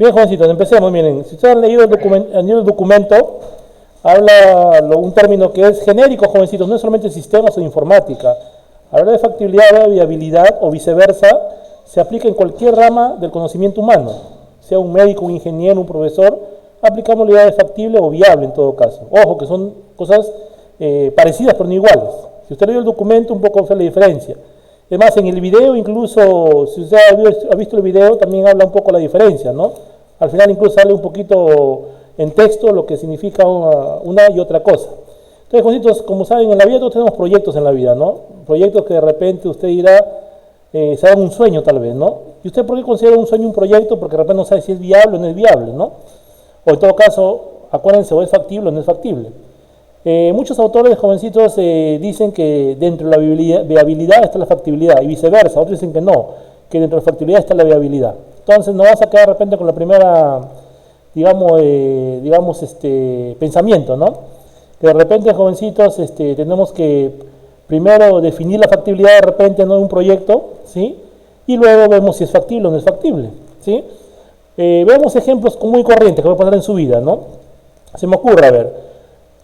Bien, jovencitos, empecemos. Miren, si ustedes han leído el documento, habla un término que es genérico, jovencitos, no es solamente sistemas o informática. Hablar de factibilidad o viabilidad o viceversa se aplica en cualquier rama del conocimiento humano, sea un médico, un ingeniero, un profesor, aplicamos la idea de factible o viable en todo caso. Ojo, que son cosas parecidas pero no iguales. Si usted lee el documento, un poco ve la diferencia. Es más, en el video, incluso, si usted ha visto el video, también habla un poco la diferencia, ¿no? Al final incluso sale un poquito en texto lo que significa una y otra cosa. Entonces, jovencitos, como saben, en la vida todos tenemos proyectos en la vida, ¿no? Proyectos que de repente usted dirá, será un sueño tal vez, ¿no? ¿Y usted por qué considera un sueño un proyecto? Porque de repente no sabe si es viable o no es viable, ¿no? O en todo caso, acuérdense, o es factible o no es factible. Muchos autores jovencitos dicen que dentro de la viabilidad está la factibilidad y viceversa. Otros dicen que no, que dentro de la factibilidad está la viabilidad. Entonces no vas a quedar de repente con la primera, pensamiento, ¿no? Que de repente, jovencitos, tenemos que primero definir la factibilidad de repente, ¿no?, de un proyecto, ¿sí? Y luego vemos si es factible o no es factible, ¿sí? Veamos ejemplos muy corrientes que va a pasar en su vida, ¿no? Se me ocurre, a ver.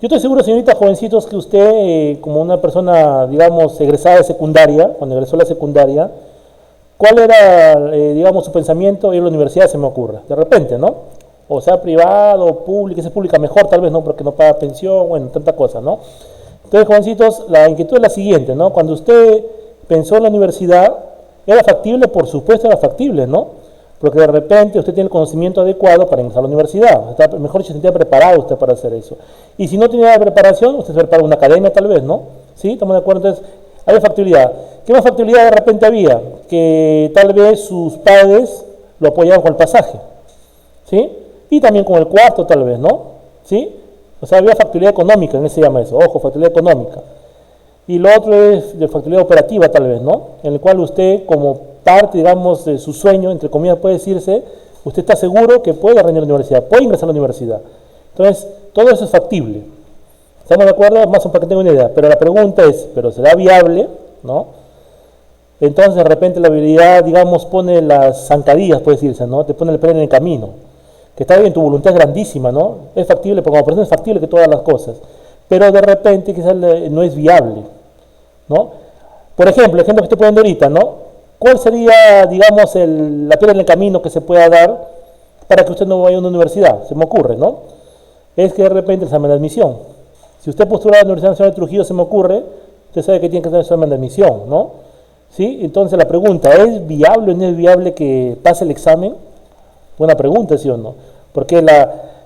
Yo estoy seguro, señorita, jovencitos, que usted, como una persona, digamos, egresada de secundaria, cuando egresó a la secundaria, ¿cuál era, su pensamiento? Ir a la universidad, se me ocurre, de repente, ¿no? O sea, privado, pública, si es pública mejor, tal vez, ¿no? Porque no paga pensión, bueno, tanta cosa, ¿no? Entonces, jovencitos, la inquietud es la siguiente, ¿no? Cuando usted pensó en la universidad, ¿era factible? Por supuesto era factible, ¿no? Porque de repente usted tiene el conocimiento adecuado para ingresar a la universidad. Mejor dicho, se sentía preparado usted para hacer eso. Y si no tenía preparación, usted se prepara una academia tal vez, ¿no? ¿Sí? ¿Estamos de acuerdo? Entonces, había factibilidad. ¿Qué más factibilidad de repente había? Que tal vez sus padres lo apoyaban con el pasaje, ¿sí? Y también con el cuarto tal vez, ¿no? ¿Sí? O sea, había factibilidad económica, en se llama eso, ojo, factibilidad económica. Y lo otro es de factibilidad operativa tal vez, ¿no? En el cual usted, como parte, digamos, de su sueño, entre comillas puede decirse, usted está seguro que puede rendir a la universidad, puede ingresar a la universidad. Entonces, todo eso es factible. ¿Estamos de acuerdo? Más o menos para que tenga una idea. Pero la pregunta es, ¿pero será viable? ¿No? Entonces, de repente, la viabilidad, digamos, pone las zancadillas, puede decirse, ¿no? Te pone el pie en el camino. Que está bien, tu voluntad es grandísima, ¿no? Es factible, porque como persona es factible que todas las cosas. Pero de repente, quizás no es viable, ¿no? Por ejemplo, el ejemplo que estoy poniendo ahorita, ¿no? ¿Cuál sería, digamos, la piedra en el camino que se pueda dar para que usted no vaya a una universidad? Se me ocurre, ¿no? Es que de repente el examen de admisión. Si usted postula a la Universidad Nacional de Trujillo, se me ocurre, usted sabe que tiene que hacer el examen de admisión, ¿no? ¿Sí? Entonces la pregunta, ¿es viable o no es viable que pase el examen? Buena pregunta, ¿sí o no? Porque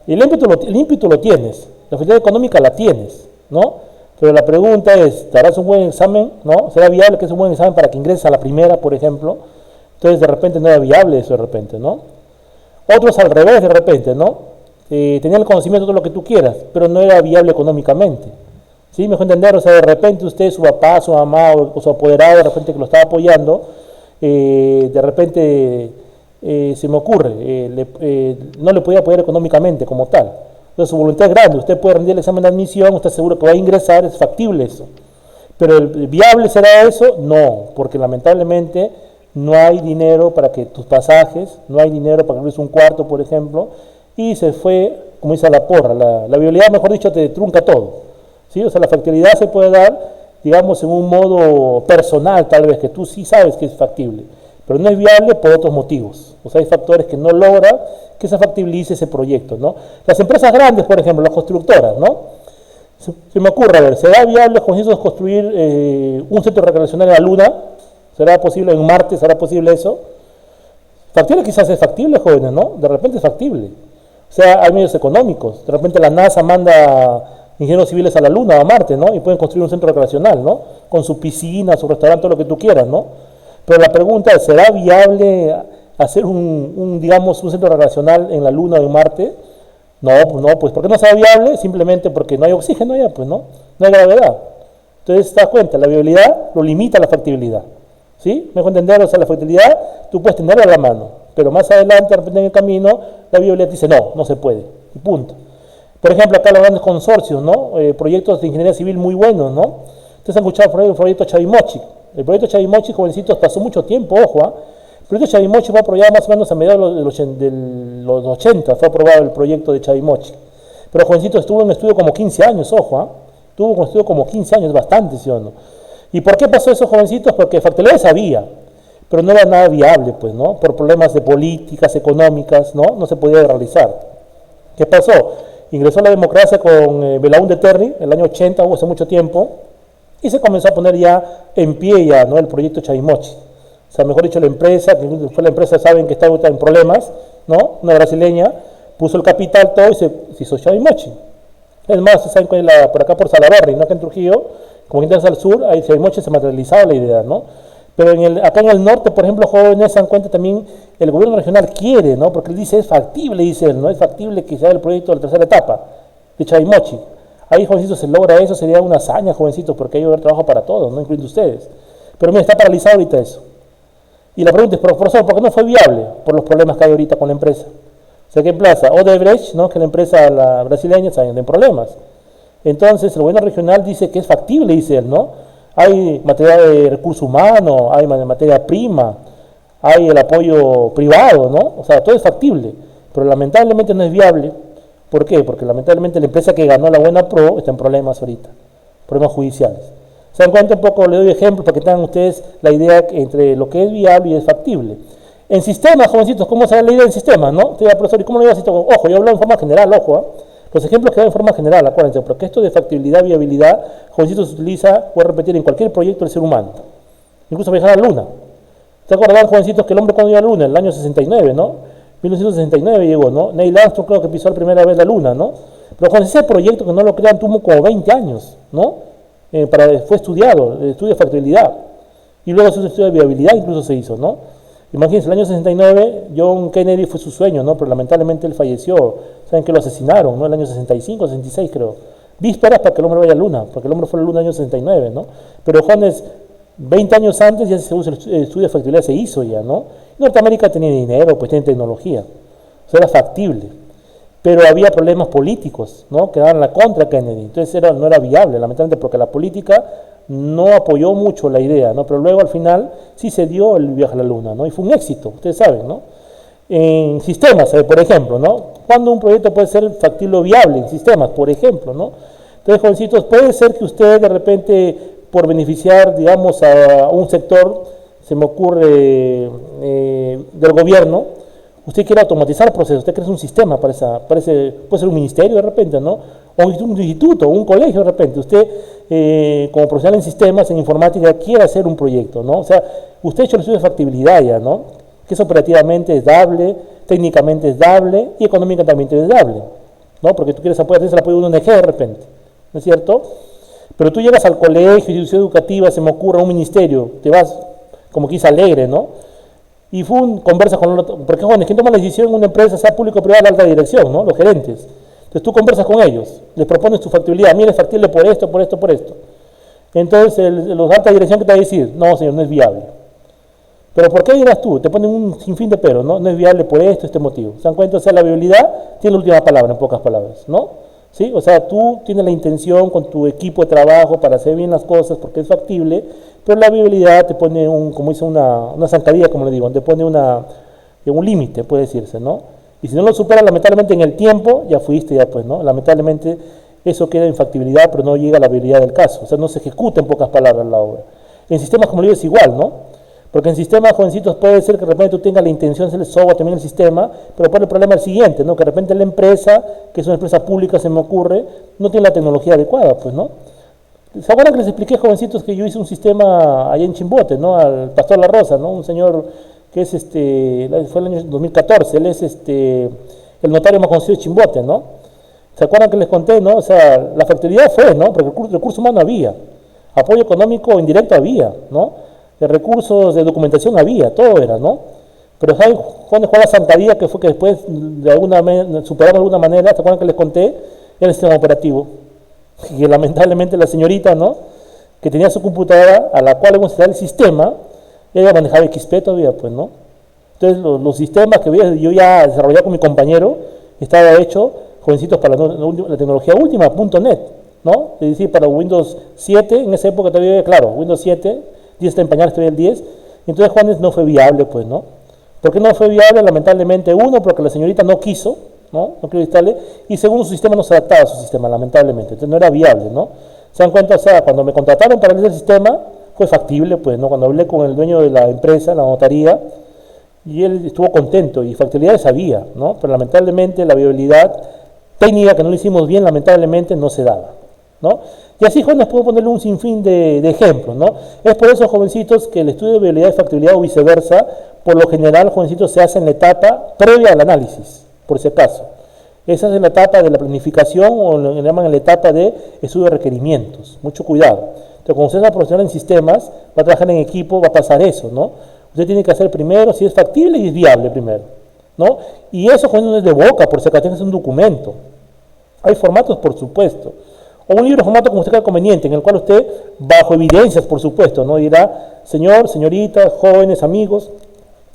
el ímpetu lo tienes, la facilidad económica la tienes, ¿no? Pero la pregunta es, ¿te harás un buen examen? ¿No? ¿Será viable que es un buen examen para que ingreses a la primera, por ejemplo? Entonces, de repente no era viable eso de repente, ¿no? Otros al revés, de repente, ¿no? Tenían el conocimiento de todo lo que tú quieras, pero no era viable económicamente. ¿Sí? ¿Me dejó entender? O sea, de repente usted, su papá, su mamá o su apoderado, de repente que lo estaba apoyando, de repente se me ocurre, no le podía apoyar económicamente como tal. Entonces su voluntad es grande, usted puede rendir el examen de admisión, usted seguro que va a ingresar, es factible eso. Pero ¿viable será eso? No, porque lamentablemente no hay dinero para que tus pasajes, no hay dinero para que un cuarto, por ejemplo, y se fue, como dice la porra, la viabilidad, mejor dicho, te trunca todo. ¿Sí? O sea, la factibilidad se puede dar, digamos, en un modo personal, tal vez, que tú sí sabes que es factible, pero no es viable por otros motivos. O sea, hay factores que no logran que se factibilice ese proyecto, ¿no? Las empresas grandes, por ejemplo, las constructoras, ¿no? Se me ocurre, a ver, ¿será viable con eso construir un centro recreacional en la Luna? ¿Será posible en Marte? ¿Será posible eso? Factible quizás es factible, jóvenes, ¿no? De repente es factible. O sea, hay medios económicos. De repente la NASA manda ingenieros civiles a la Luna o a Marte, ¿no? Y pueden construir un centro recreacional, ¿no? Con su piscina, su restaurante, todo lo que tú quieras, ¿no? Pero la pregunta es, ¿será viable hacer un centro recreacional en la Luna o en Marte? No, pues ¿por qué no será viable? Simplemente porque no hay oxígeno ya, pues, ¿no? No hay gravedad. Entonces, te das cuenta, la viabilidad lo limita la factibilidad, ¿sí? Me dejo entender, o sea, la factibilidad tú puedes tenerla a la mano, pero más adelante, de repente en el camino, la viabilidad te dice, no se puede, y punto. Por ejemplo, acá los grandes consorcios, ¿no? Proyectos de ingeniería civil muy buenos, ¿no? Ustedes han escuchado el proyecto Chavimochic. El proyecto Chavimochic, jovencitos, pasó mucho tiempo, ojo, proyecto de Chavimochi fue aprobado más o menos a mediados de los 80, fue aprobado el proyecto de Chavimochi. Pero jovencito estuvo en estudio como 15 años, ojo, ¿eh? Estuvo en estudio como 15 años, bastante, ¿sí o no? ¿Y por qué pasó eso, jovencitos? Porque factibilidades había, pero no era nada viable, pues, ¿no? Por problemas de políticas, económicas, ¿no? No se podía realizar. ¿Qué pasó? Ingresó la democracia con Belaúnde Terry, el año 80, hubo hace mucho tiempo, y se comenzó a poner ya en pie ya, ¿no? El proyecto Chavimochi. O sea, mejor dicho, la empresa, que fue la empresa, saben que está en problemas, ¿no? Una brasileña, puso el capital todo y se hizo Chavimochi. Es más, saben que por acá por Salaberry, ¿no? Acá en Trujillo, como que entras al sur, ahí Chavimochi se materializaba la idea, ¿no? Pero acá en el norte, por ejemplo, jóvenes se dan cuenta también, el gobierno regional quiere, ¿no? Porque él dice, es factible, dice él, ¿no? Es factible que sea el proyecto de la tercera etapa de Chavimochi. Ahí, jovencitos, se logra eso, sería una hazaña, jovencitos, porque hay que haber trabajo para todos, ¿no? Incluyendo ustedes. Pero mira, está paralizado ahorita eso. Y la pregunta es, profesor, ¿por qué no fue viable? Por los problemas que hay ahorita con la empresa. O sea, ¿qué plaza? Odebrecht, ¿no? Que la empresa la brasileña está en problemas. Entonces, el gobierno regional dice que es factible, dice él, ¿no? Hay material de recurso humano, hay materia prima, hay el apoyo privado, ¿no? O sea, todo es factible, pero lamentablemente no es viable. ¿Por qué? Porque lamentablemente la empresa que ganó la buena pro está en problemas ahorita, problemas judiciales. ¿Se dan cuenta un poco? Le doy ejemplos para que tengan ustedes la idea entre lo que es viable y es factible. En sistemas, jovencitos, ¿cómo se da la idea en sistemas, no? Usted, profesor, ¿y cómo lo lleva esto? Ojo, yo hablo en forma general, ojo, ¿eh? Los ejemplos que dan en forma general, acuérdense, porque esto de factibilidad, viabilidad, jovencitos se utiliza, voy a repetir, en cualquier proyecto del ser humano, incluso viajar a la luna. ¿Se acuerdan, jovencitos, que el hombre cuando iba a la luna? En el año 69, ¿no? 1969 llegó, ¿no? Neil Armstrong creo que pisó la primera vez la luna, ¿no? Pero con ese proyecto que no lo crean tuvo como 20 años, ¿no? Fue estudiado, el estudio de factibilidad. Y luego su estudio de viabilidad incluso se hizo, ¿no? Imagínense, el año 69, John Kennedy fue su sueño, ¿no? Pero lamentablemente él falleció. Saben que lo asesinaron, ¿no? El año 65, 66 creo. Vísperas para que el hombre vaya a la luna, porque el hombre fue a la luna en el año 69, ¿no? Pero jóvenes, 20 años antes ya se usa el estudio de factibilidad, se hizo ya, ¿no? Norteamérica tenía dinero, pues tenía tecnología. O sea, era factible. Pero había problemas políticos, ¿no? Que daban la contra Kennedy. Entonces no era viable, lamentablemente, porque la política no apoyó mucho la idea, ¿no? Pero luego al final sí se dio el viaje a la luna, ¿no? Y fue un éxito, ustedes saben, ¿no? En sistemas, por ejemplo, ¿no? Cuando un proyecto puede ser factible o viable en sistemas, por ejemplo, ¿no? Entonces, jovencitos, puede ser que usted de repente, por beneficiar, digamos, a un sector, se me ocurre, del gobierno, usted quiere automatizar el proceso, usted quiere un sistema para puede ser un ministerio de repente, ¿no? O un instituto, o un colegio de repente. Usted, como profesional en sistemas, en informática, quiere hacer un proyecto, ¿no? O sea, usted ha hecho el estudio de factibilidad ya, ¿no? Que eso operativamente es dable, técnicamente es dable y económicamente es dable, ¿no? Porque tú quieres apoyar, tienes el apoyo de una ONG de repente, ¿no es cierto? Pero tú llegas al colegio, institución educativa, se me ocurre, a un ministerio, te vas como que es alegre, ¿no? Y conversa con los, porque jóvenes, ¿quién toma la decisión en una empresa, sea público o privada, la alta dirección, ¿no? Los gerentes. Entonces tú conversas con ellos, les propones tu factibilidad, mira, es factible por esto, por esto, por esto. Entonces los de alta dirección, ¿qué te va a decir? No, señor, no es viable. Pero ¿por qué dirás tú? Te ponen un sinfín de pero, ¿no? No es viable por esto, este motivo. ¿Se dan cuenta? O sea, la viabilidad tiene la última palabra, en pocas palabras, ¿no? ¿Sí? O sea, tú tienes la intención con tu equipo de trabajo para hacer bien las cosas porque es factible, pero la viabilidad te pone como dice una zancadilla, como le digo, te pone un límite, puede decirse, ¿no? Y si no lo superas, lamentablemente en el tiempo, ya fuiste, ya pues, ¿no? Lamentablemente eso queda en factibilidad, pero no llega a la viabilidad del caso. O sea, no se ejecuta en pocas palabras la obra. En sistemas, como le digo, es igual, ¿no? Porque en sistemas, jovencitos, puede ser que de repente tú tengas la intención de hacer el software también el sistema, pero por el problema es el siguiente, ¿no? Que de repente la empresa, que es una empresa pública, se me ocurre, no tiene la tecnología adecuada, pues, ¿no? ¿Se acuerdan que les expliqué, jovencitos, que yo hice un sistema allá en Chimbote, ¿no? Al Pastor La Rosa, ¿no? Un señor que es, fue el año 2014, él es, el notario más conocido de Chimbote, ¿no? ¿Se acuerdan que les conté, no? O sea, la factibilidad fue, ¿no? Porque recurso humano había, apoyo económico indirecto había, ¿no? De recursos de documentación había, todo era, ¿no? Pero ¿saben cuál es la zancadilla que fue que después de alguna manera, superamos de alguna manera? ¿Se acuerdan que les conté? Era el sistema operativo. Que lamentablemente la señorita, ¿no? Que tenía su computadora a la cual hemos instalado el sistema, ella manejaba XP todavía, pues, ¿no? Entonces los sistemas que yo ya desarrollaba con mi compañero, estaba hecho, jovencitos, para la tecnología última, .NET, ¿no? Es decir, para Windows 7, en esa época todavía, claro, Windows 7, 10 está en pañales, todavía el 10, entonces Juanes no fue viable, pues, ¿no? ¿Por qué no fue viable? Lamentablemente, uno, porque la señorita no quiso, ¿no? No quiso instalarle, y segundo, su sistema no se adaptaba a su sistema, lamentablemente, entonces no era viable, ¿no? ¿Se dan cuenta? O sea, cuando me contrataron para realizar el sistema, fue factible, pues, ¿no? Cuando hablé con el dueño de la empresa, la notaría, y él estuvo contento, y factibilidades había, ¿no? Pero lamentablemente la viabilidad técnica que no lo hicimos bien, lamentablemente no se daba, ¿no? Y así, jóvenes, puedo ponerle un sinfín de ejemplos, ¿no? Es por eso, jovencitos, que el estudio de viabilidad y factibilidad o viceversa, por lo general, jovencitos, se hace en la etapa previa al análisis, por si acaso. Esa es en la etapa de la planificación o lo que llaman en la etapa de estudio de requerimientos. Mucho cuidado. Entonces, como usted es una profesional en sistemas, va a trabajar en equipo, va a pasar eso, ¿no? Usted tiene que hacer primero si es factible y es viable primero, ¿no? Y eso, joven, no es de boca, por si acaso es un documento. Hay formatos, por supuesto. O un libro de formato como usted crea conveniente, en el cual usted, bajo evidencias, por supuesto, ¿no? Dirá, señor, señorita, jóvenes, amigos,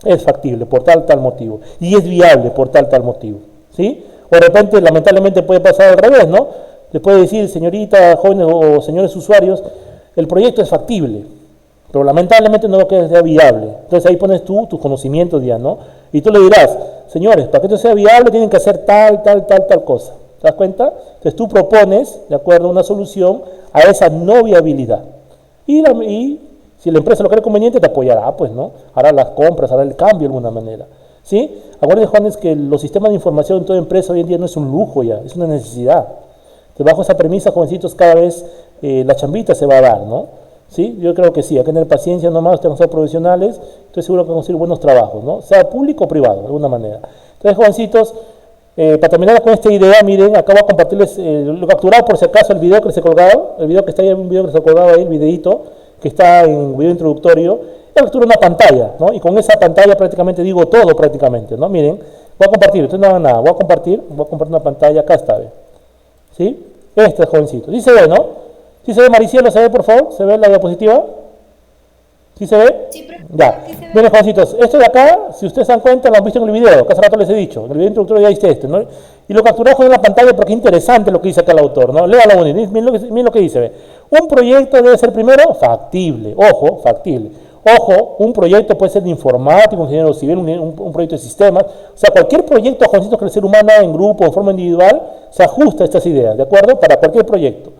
es factible por tal motivo. Y es viable por tal motivo, ¿sí? O de repente, lamentablemente, puede pasar al revés, ¿no? Le puede decir, señorita, jóvenes o señores usuarios, el proyecto es factible, pero lamentablemente no lo que sea viable. Entonces ahí pones tú tus conocimientos ya, ¿no? Y tú le dirás, señores, para que esto sea viable tienen que hacer tal cosa. ¿Te das cuenta? Entonces tú propones, de acuerdo, una solución a esa no viabilidad. Y si la empresa lo cree conveniente, te apoyará, pues, ¿no? Hará las compras, hará el cambio de alguna manera. ¿Sí? Acuérdense, Juanes, que los sistemas de información en toda empresa hoy en día no es un lujo ya, es una necesidad. Entonces, bajo esa premisa, jovencitos, cada vez la chambita se va a dar, ¿no? ¿Sí? Yo creo que sí, hay que tener paciencia nomás, tenemos que ser profesionales, estoy seguro que vamos a conseguir buenos trabajos, ¿no? Sea público o privado, de alguna manera. Entonces, jovencitos, para terminar con esta idea, miren, acabo de compartirles lo capturado por si acaso el video que les he colgado, el video que está ahí, un video que les he colgado ahí, el videito, que está en video introductorio, captura una pantalla, ¿no? Y con esa pantalla prácticamente digo todo prácticamente, ¿no? Miren, voy a compartir, ustedes no hagan nada, voy a compartir una pantalla, acá está, ¿ve? ¿Sí? Este es jovencito, ¿sí se ve, no? ¿Sí se ve, Maricielo? ¿Se ve, por favor? ¿Se ve la diapositiva? ¿Sí se ve? Sí, ya. sí se ve. Miren, jovencitos, esto de acá, si ustedes se dan cuenta, lo han visto en el video, que hace rato les he dicho, en el video introductorio ya dice esto, ¿no? Y lo capturé en la pantalla porque es interesante lo que dice acá el autor, ¿no? Léalo bonito, miren lo que dice, ¿ve? Un proyecto debe ser primero factible, ojo, factible. Ojo, un proyecto puede ser de informático, un ingeniero civil, un proyecto de sistemas, o sea, cualquier proyecto, jovencitos, que el ser humano en grupo, en forma individual, se ajusta a estas ideas, ¿de acuerdo? Para cualquier proyecto.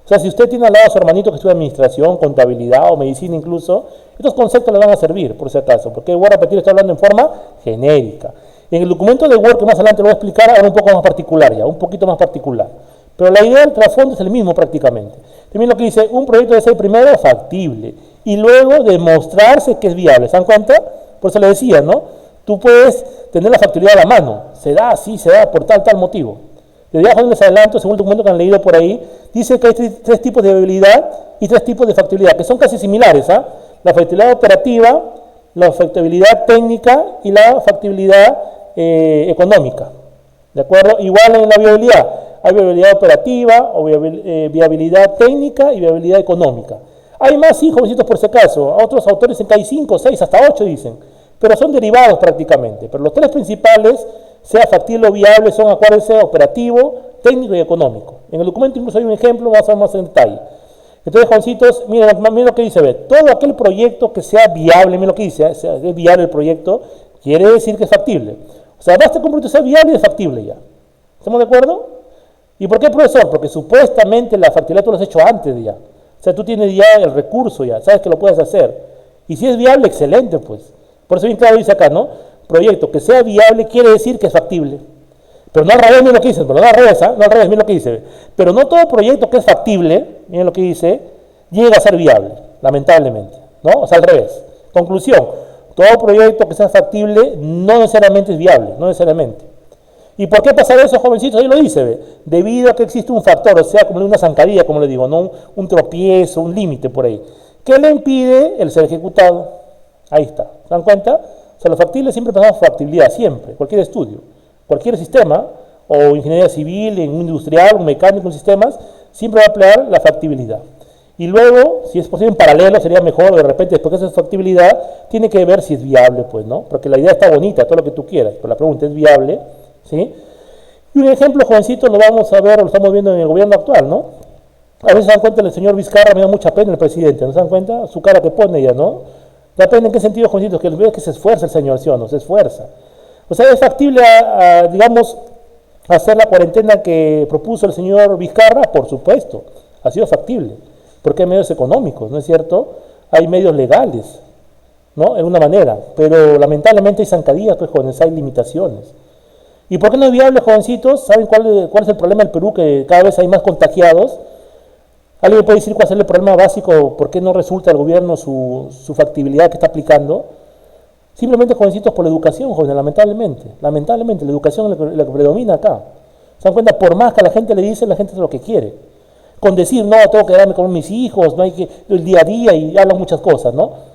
O sea, si usted tiene al lado a su hermanito que estudia administración, contabilidad o medicina incluso, estos conceptos le van a servir, por si acaso, porque voy a repetir, estoy hablando en forma genérica. En el documento de Word, que más adelante lo voy a explicar, ahora un poco más particular ya, un poquito más particular. Pero la idea del trasfondo es el mismo prácticamente. También lo que dice, un proyecto debe ser primero factible y luego demostrarse que es viable. ¿Se dan cuenta? Por eso le decía, ¿no? Tú puedes tener la factibilidad a la mano. Se da, sí, se da por tal motivo. Desde abajo les adelanto, según el documento que han leído por ahí, dice que hay tres tipos de viabilidad y tres tipos de factibilidad, que son casi similares, ¿ah? La factibilidad operativa, la factibilidad técnica y la factibilidad económica. ¿De acuerdo? Igual en la viabilidad. Hay viabilidad operativa, o viabilidad técnica y viabilidad económica. Hay más, sí, jovencitos, por si acaso. Otros autores en que hay 5, 6, hasta 8 dicen. Pero son derivados prácticamente. Pero los tres principales, sea factible o viable, son, acuérdense, operativo, técnico y económico. En el documento incluso hay un ejemplo, vamos a ver más en detalle. Entonces, jovencitos, miren lo que dice, ve, todo aquel proyecto que sea viable, miren lo que dice, es viable el proyecto, quiere decir que es factible. O sea, basta que un proyecto sea viable y es factible ya. ¿Estamos de acuerdo? ¿Y por qué, profesor? Porque supuestamente la factibilidad tú lo has hecho antes ya. O sea, tú tienes ya el recurso ya, sabes que lo puedes hacer. Y si es viable, excelente, pues. Por eso bien claro dice acá, ¿no? Proyecto que sea viable quiere decir que es factible. Pero no al revés, miren lo que dice, pero no al revés, ¿eh? No al revés, miren lo que dice. Pero no todo proyecto que es factible, miren lo que dice, llega a ser viable, lamentablemente, ¿no? O sea, al revés. Conclusión, todo proyecto que sea factible no necesariamente es viable, no necesariamente. ¿Y por qué pasa eso, jovencitos? Ahí lo dice, ¿ve? Debido a que existe un factor, o sea, como una zancadilla, como le digo, ¿no? Un tropiezo, un límite por ahí, que le impide el ser ejecutado. Ahí está, ¿se dan cuenta? O sea, lo factible siempre pensamos factibilidad, siempre, cualquier estudio, cualquier sistema, o ingeniería civil, en un industrial, un mecánico, en sistemas, siempre va a emplear la factibilidad. Y luego, si es posible en paralelo, sería mejor, de repente, después de esa factibilidad, tiene que ver si es viable, pues, ¿no? Porque la idea está bonita, todo lo que tú quieras, pero la pregunta es viable, ¿sí? Y un ejemplo, jovencito, lo vamos a ver, lo estamos viendo en el gobierno actual, ¿no? A veces se dan cuenta, el señor Vizcarra me da mucha pena el presidente, ¿no se dan cuenta? Su cara que pone ya, ¿no? Depende en qué sentido, jovencitos, que veo que se esfuerza el señor, ¿sí o no? Se esfuerza. O sea, es factible, digamos, hacer la cuarentena que propuso el señor Vizcarra, por supuesto, ha sido factible, porque hay medios económicos, ¿no es cierto? Hay medios legales, ¿no? En una manera, pero lamentablemente hay zancadillas, pues, jóvenes, hay limitaciones. ¿Y por qué no es viable, jovencitos? ¿Saben cuál es el problema del Perú? Que cada vez hay más contagiados. ¿Alguien me puede decir cuál es el problema básico? ¿Por qué no resulta el gobierno su factibilidad que está aplicando? Simplemente, jovencitos, por la educación, jóvenes, lamentablemente. Lamentablemente, la educación es la que predomina acá. ¿Se dan cuenta? Por más que a la gente le dice, la gente hace lo que quiere. Con decir, no, tengo que darme con mis hijos, no hay que, el día a día, y hablan muchas cosas, ¿no?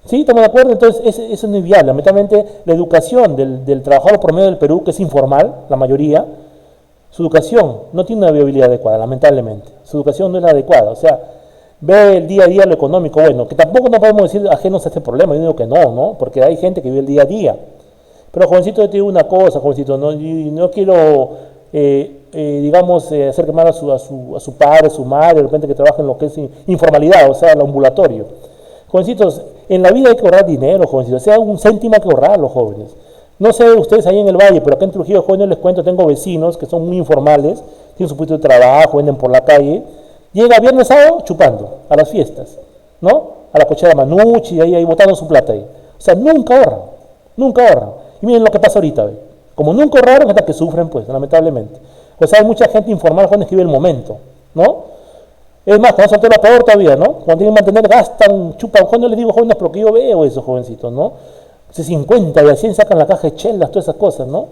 ¿Sí? ¿Estamos de acuerdo? Entonces, eso no es viable. Lamentablemente, la educación del trabajador promedio del Perú, que es informal, la mayoría, su educación no tiene una viabilidad adecuada, lamentablemente. Su educación no es la adecuada. O sea, ve el día a día lo económico, bueno, que tampoco no podemos decir ajenos a este problema, yo digo que no, ¿no? Porque hay gente que vive el día a día. Pero, jovencito, yo te digo una cosa, jovencito, no quiero, digamos, hacer quemar a su padre, a su madre, de repente que trabaja en lo que es informalidad, o sea, el ambulatorio. Jovencitos, en la vida hay que ahorrar dinero, jovencitos, o sea, un céntimo hay que ahorrar los jóvenes. No sé ustedes ahí en el valle, pero acá en Trujillo, jóvenes, les cuento, tengo vecinos que son muy informales, tienen su puesto de trabajo, venden por la calle, llega viernes, sábado, chupando, a las fiestas, ¿no? A la cochera Manucci, ahí botando su plata ahí. O sea, nunca ahorran, nunca ahorran. Y miren lo que pasa ahorita, ¿ve? Como nunca ahorraron, hasta que sufren, pues, lamentablemente. O sea, hay mucha gente informal, jóvenes, que vive el momento, ¿no? Es más, cuando soltero peor todavía, ¿no? Cuando tienen que mantener, gastan, chupan. Cuando les digo jóvenes, porque yo veo esos jovencitos, ¿no? Hace 50 y a 100 sacan la caja de chelas, todas esas cosas, ¿no?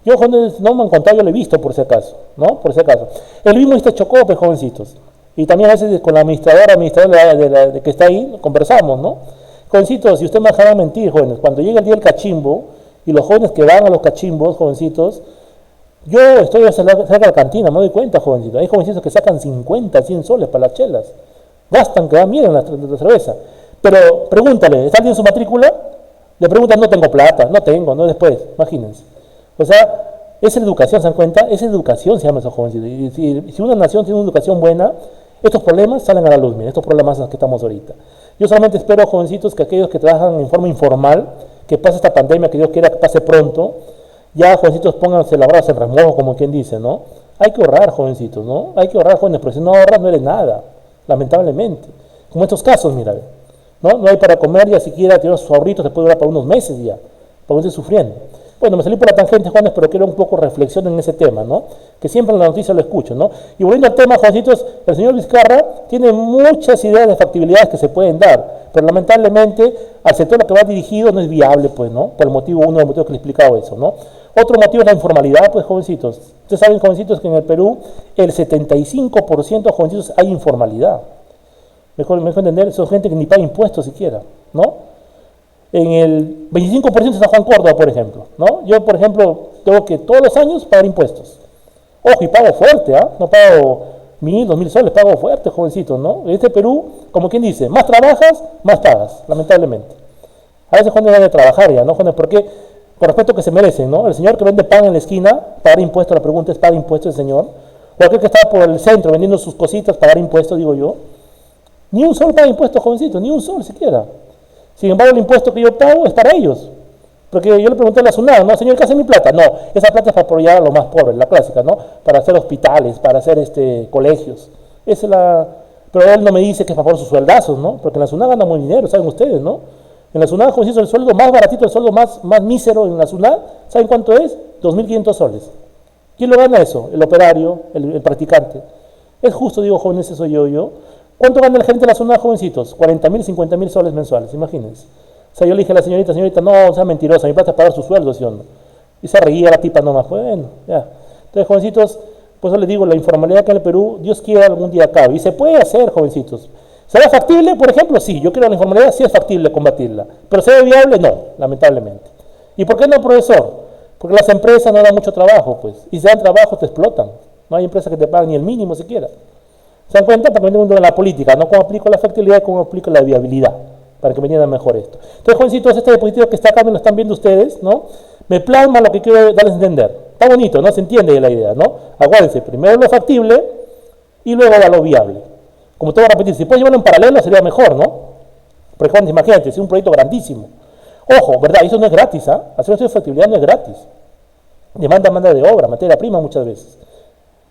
Yo, jóvenes, no me han contado, yo lo he visto por si acaso, ¿no? Por si acaso. El mismo este chocó, pues, jovencitos. Y también a veces con la administradora de que está ahí, conversamos, ¿no? Jovencitos, si usted me dejará mentir, jóvenes, cuando llega el día del cachimbo, y los jóvenes que van a los cachimbos, jovencitos, yo estoy cerca de la cantina, me doy cuenta, jovencitos. Hay jovencitos que sacan 50, 100 soles para las chelas. Gastan, que dan miedo en la cerveza. Pero pregúntale, ¿está alguien en su matrícula? Le preguntan, no tengo plata, no tengo, no después, imagínense. O sea, es educación, ¿se dan cuenta? Es educación, se llama esos jovencitos. Y si una nación tiene una educación buena, estos problemas salen a la luz, miren, estos problemas en los que estamos ahorita. Yo solamente espero, jovencitos, que aquellos que trabajan en forma informal, que pase esta pandemia, que Dios quiera que pase pronto, ya, jovencitos, pónganse la brasa en remojo, como quien dice, ¿no? Hay que ahorrar, jovencitos, ¿no? Hay que ahorrar, jóvenes, porque si no ahorras no eres nada, lamentablemente. Como estos casos, mira, ¿no? No hay para comer, ya siquiera tirar sus ahorritos, te puede durar para unos meses ya, para no estar sufriendo. Bueno, me salí por la tangente, jóvenes, pero quiero un poco reflexión en ese tema, ¿no? Que siempre en la noticia lo escucho, ¿no? Y volviendo al tema, jovencitos, el señor Vizcarra tiene muchas ideas de factibilidades que se pueden dar, pero lamentablemente al sector al que va dirigido no es viable, pues, ¿no? Por el motivo, uno de los motivos que le he explicado eso, ¿no? Otro motivo es la informalidad, pues, jovencitos. Ustedes saben, jovencitos, que en el Perú el 75% de jovencitos hay informalidad. Mejor entender, son gente que ni paga impuestos siquiera, ¿no? En el 25% está Juan Córdoba, por ejemplo, ¿no? Yo, por ejemplo, tengo que todos los años pagar impuestos. Ojo, y pago fuerte, ¿ah? No pago 1.000, 2.000 soles, pago fuerte, jovencitos, ¿no? En este Perú, como quien dice, más trabajas, más pagas, lamentablemente. A veces jóvenes van a trabajar ya, ¿no? Jóvenes, porque con respeto que se merecen, ¿no? El señor que vende pan en la esquina, pagar impuestos, la pregunta es, ¿paga impuestos el señor? O aquel que está por el centro vendiendo sus cositas, pagar impuestos, digo yo. Ni un sol paga impuestos, jovencitos, ni un sol siquiera. Sin embargo, el impuesto que yo pago es para ellos. Porque yo le pregunté a la SUNAT, ¿no? Señor, ¿qué hace mi plata? No, esa plata es para apoyar a los más pobres, la clásica, ¿no? Para hacer hospitales, para hacer colegios. Esa es la... Pero él no me dice que es para poner sus sueldazos, ¿no? Porque en la SUNAT gana muy dinero, saben ustedes, ¿no? En la SUNAT, jovencitos, el sueldo más baratito, el sueldo más mísero en la SUNAT, ¿saben cuánto es? 2.500 soles. ¿Quién lo gana eso? El operario, el practicante. Es justo, digo, jóvenes, eso yo. ¿Cuánto gana el gerente de la zona, jovencitos? 40.000, 50.000 soles mensuales, imagínense. O sea, yo le dije a la señorita, no, sea mentirosa, mi plata es pagar su sueldo, ¿sí o no? Y se reía la tipa nomás, bueno, ya. Entonces, jovencitos, por eso les digo, la informalidad que en el Perú, Dios quiera algún día acabe. Y se puede hacer, jovencitos. ¿Será factible? Por ejemplo, sí. Yo creo que la informalidad sí es factible combatirla. ¿Pero será viable? No, lamentablemente. ¿Y por qué no, profesor? Porque las empresas no dan mucho trabajo, pues. Y si dan trabajo, te explotan. No hay empresas que te paguen ni el mínimo siquiera. ¿Se dan cuenta? Para que me entiendan de la política, no cómo aplico la factibilidad, cómo aplico la viabilidad, para que me entiendan mejor esto. Entonces, jovencitos, este diapositivo que está acá, me lo están viendo ustedes, ¿no? Me plasma lo que quiero darles a entender. Está bonito, ¿no? Se entiende la idea, ¿no? Acuérdense, primero lo factible y luego lo viable. Como te voy a repetir, si puedes llevarlo en paralelo sería mejor, ¿no? Por ejemplo, imagínate, es un proyecto grandísimo. Ojo, ¿verdad? Eso no es gratis, ¿ah? Hacer un estudio de factibilidad no es gratis. Demanda mano de obra, materia prima muchas veces.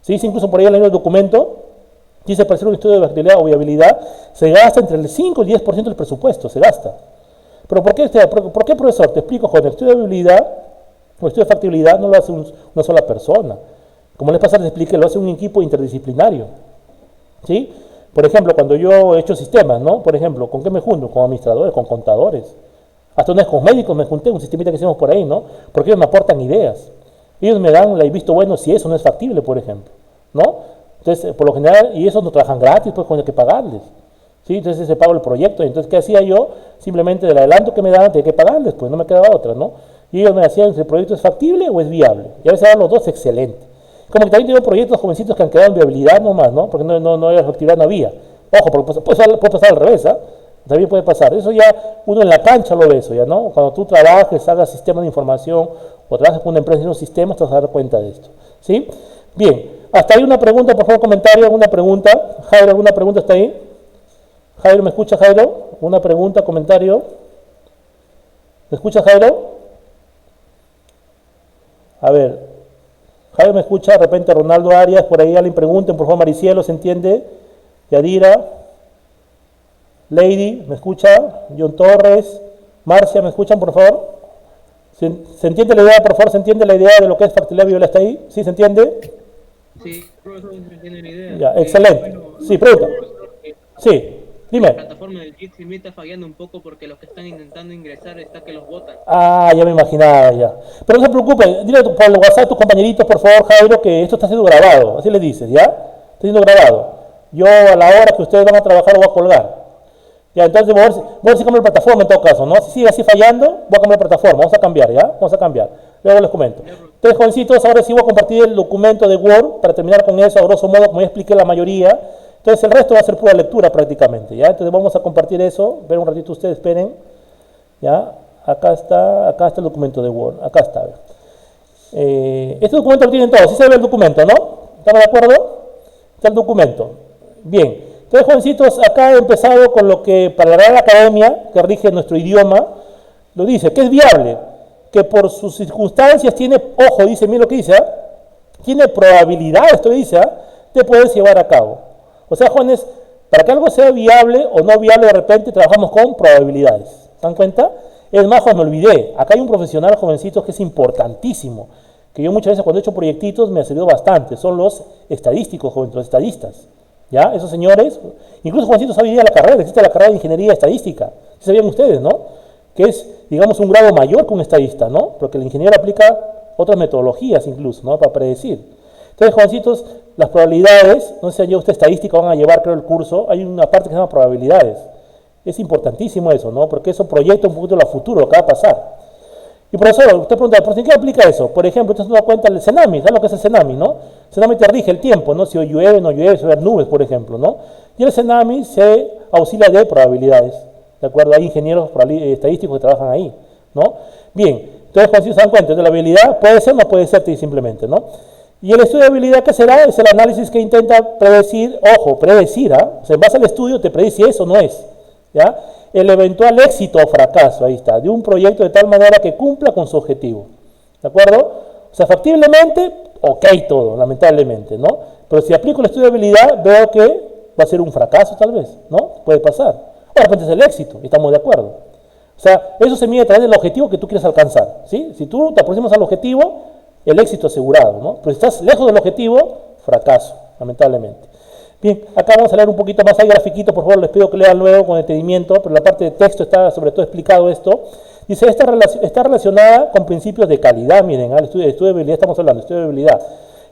Se dice incluso por ahí en el documento, dice para hacer un estudio de factibilidad o viabilidad, se gasta entre el 5 y el 10% del presupuesto, se gasta. ¿Pero por qué, profesor? Te explico, Jorge, el estudio de viabilidad o el estudio de factibilidad no lo hace una sola persona. Como les pasa, les expliqué, lo hace un equipo interdisciplinario. ¿Sí? Por ejemplo, cuando yo he hecho sistemas, ¿no? Por ejemplo, ¿con qué me junto? Con administradores, con contadores. Hasta una vez con médicos me junté, un sistemita que hicimos por ahí, ¿no? Porque ellos me aportan ideas. Ellos me dan el visto bueno si eso no es factible, por ejemplo, ¿no? Entonces, por lo general, y esos no trabajan gratis, pues con el que pagarles. ¿Sí? Entonces se paga el proyecto. Entonces, ¿qué hacía yo? Simplemente del adelanto que me daban tenía que pagarles, pues no me quedaba otra, ¿no? Y ellos me decían si el proyecto es factible o es viable. Y a veces eran los dos excelentes. Como que también tengo proyectos jovencitos que han quedado en viabilidad nomás, ¿no? Porque no había factibilidad, no había. Ojo, porque puede pasar al revés, ¿ah? También puede pasar. Eso ya uno en la cancha lo ve eso, ¿ya no? Cuando tú trabajes, hagas sistemas de información o trabajes con una empresa en un sistema, te vas a dar cuenta de esto, ¿sí? Bien, hasta ahí una pregunta, por favor, comentario, alguna pregunta. Jairo, ¿alguna pregunta hasta ahí? Jairo, ¿me escucha, Jairo? ¿Una pregunta, comentario? ¿Me escucha, Jairo? A ver, Jairo me escucha, de repente Ronaldo Arias, por ahí alguien pregunten, por favor, Maricielo, ¿se entiende? Yadira, Lady, ¿me escucha? John Torres, Marcia, ¿me escuchan, por favor? ¿Se entiende la idea, por favor? ¿Se entiende la idea de lo que es factibilidad viable hasta ahí? ¿Sí se entiende? Sí, profesor, se entiende la idea. Ya, excelente. Bueno, Sí, pregunta. profesor, Sí, la dime. plataforma del Jitsi está fallando un poco porque los que están intentando ingresar está que los votan. Ah, ya me imaginaba, ya. Pero no se preocupe, dile por el WhatsApp a tus compañeritos, por favor, Jairo, que esto está siendo grabado. Así les dices, ¿ya? Está siendo grabado. Yo a la hora que ustedes van a trabajar lo voy a colgar. Ya, entonces voy a ver si cambio de plataforma en todo caso, ¿no? Si sigue así fallando, voy a cambiar de plataforma. Vamos a cambiar, ¿ya? Vamos a cambiar. Luego les comento. Entonces, jovencitos, ahora sí voy a compartir el documento de Word para terminar con eso, a grosso modo, como ya expliqué la mayoría. Entonces, el resto va a ser pura lectura prácticamente, ¿ya? Entonces, vamos a compartir eso. Ver un ratito ustedes, esperen. ¿Ya? Acá está el documento de Word. Acá está. Este documento lo tienen todos. ¿Sí se ve el documento, no? ¿Estamos de acuerdo? Está el documento. Bien. Entonces, jovencitos, acá he empezado con lo que para la Real Academia, que rige nuestro idioma, lo dice, que es viable, que por sus circunstancias tiene, ojo, dice, mira lo que dice, ¿eh? Tiene probabilidad, esto dice, de poder llevar a cabo. O sea, jóvenes, para que algo sea viable o no viable, de repente trabajamos con probabilidades. ¿Se dan cuenta? Es más, me olvidé, acá hay un profesional, jovencitos, que es importantísimo, que yo muchas veces cuando he hecho proyectitos me ha servido bastante, son los estadísticos, jóvenes, los estadistas. ¿Ya? Esos señores, incluso Juancito sabe ya la carrera, existe la carrera de Ingeniería Estadística, ¿sí sabían ustedes, no? Que es, digamos, un grado mayor que un estadista, ¿no? Porque el ingeniero aplica otras metodologías incluso, ¿no? Para predecir. Entonces, jovencitos, las probabilidades, no sé si ya usted estadística van a llevar, creo, el curso, hay una parte que se llama probabilidades. Es importantísimo eso, ¿no? Porque eso proyecta un poquito el futuro, lo que va a pasar. Y profesor, usted pregunta, ¿por qué aplica eso? Por ejemplo, usted se da cuenta del tsunami, ¿sabes lo que es el tsunami, no? El tsunami te rige el tiempo, ¿no? Si llueve, no llueve, si va a haber nubes, por ejemplo, ¿no? Y el tsunami se auxilia de probabilidades, ¿de acuerdo? Hay ingenieros estadísticos que trabajan ahí, ¿no? Bien, entonces, si se dan cuenta de la habilidad, puede ser o no puede ser simplemente, ¿no? Y el estudio de habilidad que será es el análisis que intenta predecir, ojo, predecir, ¿ah? O sea, en base al estudio te predice si eso no es, ¿ya? El eventual éxito o fracaso, ahí está, de un proyecto de tal manera que cumpla con su objetivo. ¿De acuerdo? O sea, factiblemente, ok todo, lamentablemente, ¿no? Pero si aplico el estudio de habilidad, veo que va a ser un fracaso tal vez, ¿no? Puede pasar. O de repente es el éxito, y estamos de acuerdo. O sea, eso se mide a través del objetivo que tú quieres alcanzar, ¿sí? Si tú te aproximas al objetivo, el éxito asegurado, ¿no? Pero si estás lejos del objetivo, fracaso, lamentablemente. Bien, acá vamos a leer un poquito más, hay grafiquito, por favor, les pido que lean luego con detenimiento, pero la parte de texto está sobre todo explicado esto. Dice, está relacionada con principios de calidad, miren, el estudio de habilidad estamos hablando, estudio de habilidad.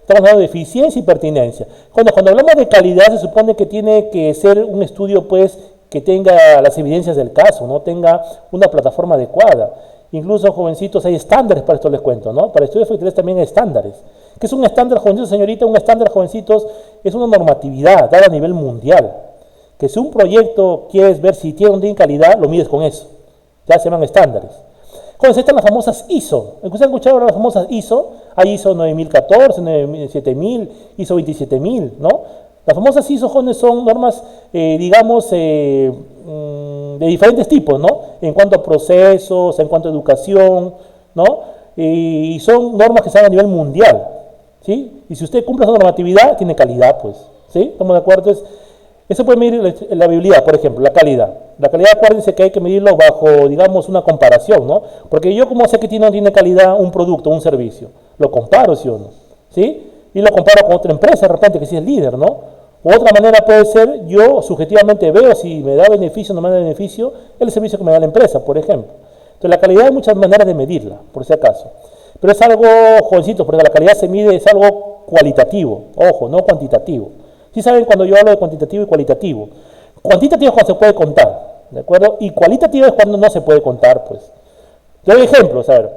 Estamos hablando de eficiencia y pertinencia. Cuando hablamos de calidad se supone que tiene que ser un estudio, pues, que tenga las evidencias del caso, ¿no? Tenga una plataforma adecuada. Incluso, jovencitos, hay estándares para esto les cuento, ¿no? Para estudios efectividad también hay estándares. ¿Qué es un estándar, jovencitos, señorita? Un estándar, jovencitos, es una normatividad dada a nivel mundial. Que si un proyecto quieres ver si tiene o no tiene calidad, lo mides con eso. Ya se llaman estándares. Entonces están las famosas ISO. ¿Ustedes han escuchado las famosas ISO? Hay ISO 9014, 7000, ISO 27000, ¿no? Las famosas ISO, jóvenes, son normas, digamos, de diferentes tipos, ¿no? En cuanto a procesos, en cuanto a educación, ¿no? Y son normas que se dan a nivel mundial, ¿sí? Y si usted cumple esa normatividad, tiene calidad, pues, ¿sí? ¿Estamos de acuerdo? Entonces, eso puede medir la viabilidad, por ejemplo, la calidad. La calidad, acuérdense que hay que medirlo bajo, digamos, una comparación, ¿no? Porque yo, ¿cómo sé que no tiene calidad un producto, un servicio? Lo comparo, ¿sí o no? ¿Sí? Y lo comparo con otra empresa, de repente, que sí es líder, ¿no? O otra manera puede ser, yo subjetivamente veo si me da beneficio o no me da beneficio el servicio que me da la empresa, por ejemplo. Entonces, la calidad hay muchas maneras de medirla, por si acaso. Pero es algo, jovencitos, porque la calidad se mide, es algo cualitativo, ojo, no cuantitativo. ¿Sí saben cuando yo hablo de cuantitativo y cualitativo? Cuantitativo es cuando se puede contar, ¿de acuerdo? Y cualitativo es cuando no se puede contar, pues. Te doy ejemplos, a ver.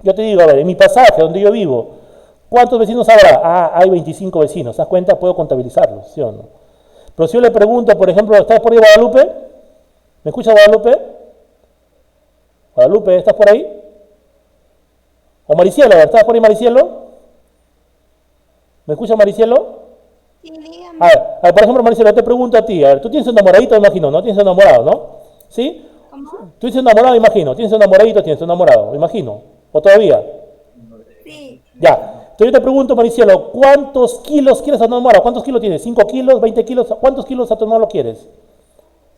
Yo te digo, a ver, en mi pasaje, donde yo vivo, ¿cuántos vecinos habrá? Ah, hay 25 vecinos. ¿Te das cuenta? Puedo contabilizarlos, ¿sí o no? Pero si yo le pregunto, por ejemplo, ¿estás por ahí, Guadalupe? ¿Me escucha, Guadalupe? Guadalupe, ¿estás por ahí? O Maricielo, ¿estás por ahí, Maricielo? ¿Me escucha, Maricielo? Sí, dígame. A ver, por ejemplo, Maricielo, te pregunto a ti, a ver, tú tienes un enamoradito, me imagino, ¿no? Tienes un enamorado, ¿no? ¿Sí? ¿Cómo? Tú tienes un enamorado, me imagino. Tienes un enamoradito, tienes un enamorado, me imagino. ¿O todavía? Sí. Ya. Entonces yo te pregunto, Maricielo, ¿cuántos kilos quieres a tu enamorado? ¿Cuántos kilos tienes? ¿5 kilos? ¿20 kilos? ¿Cuántos kilos a tu enamorado quieres?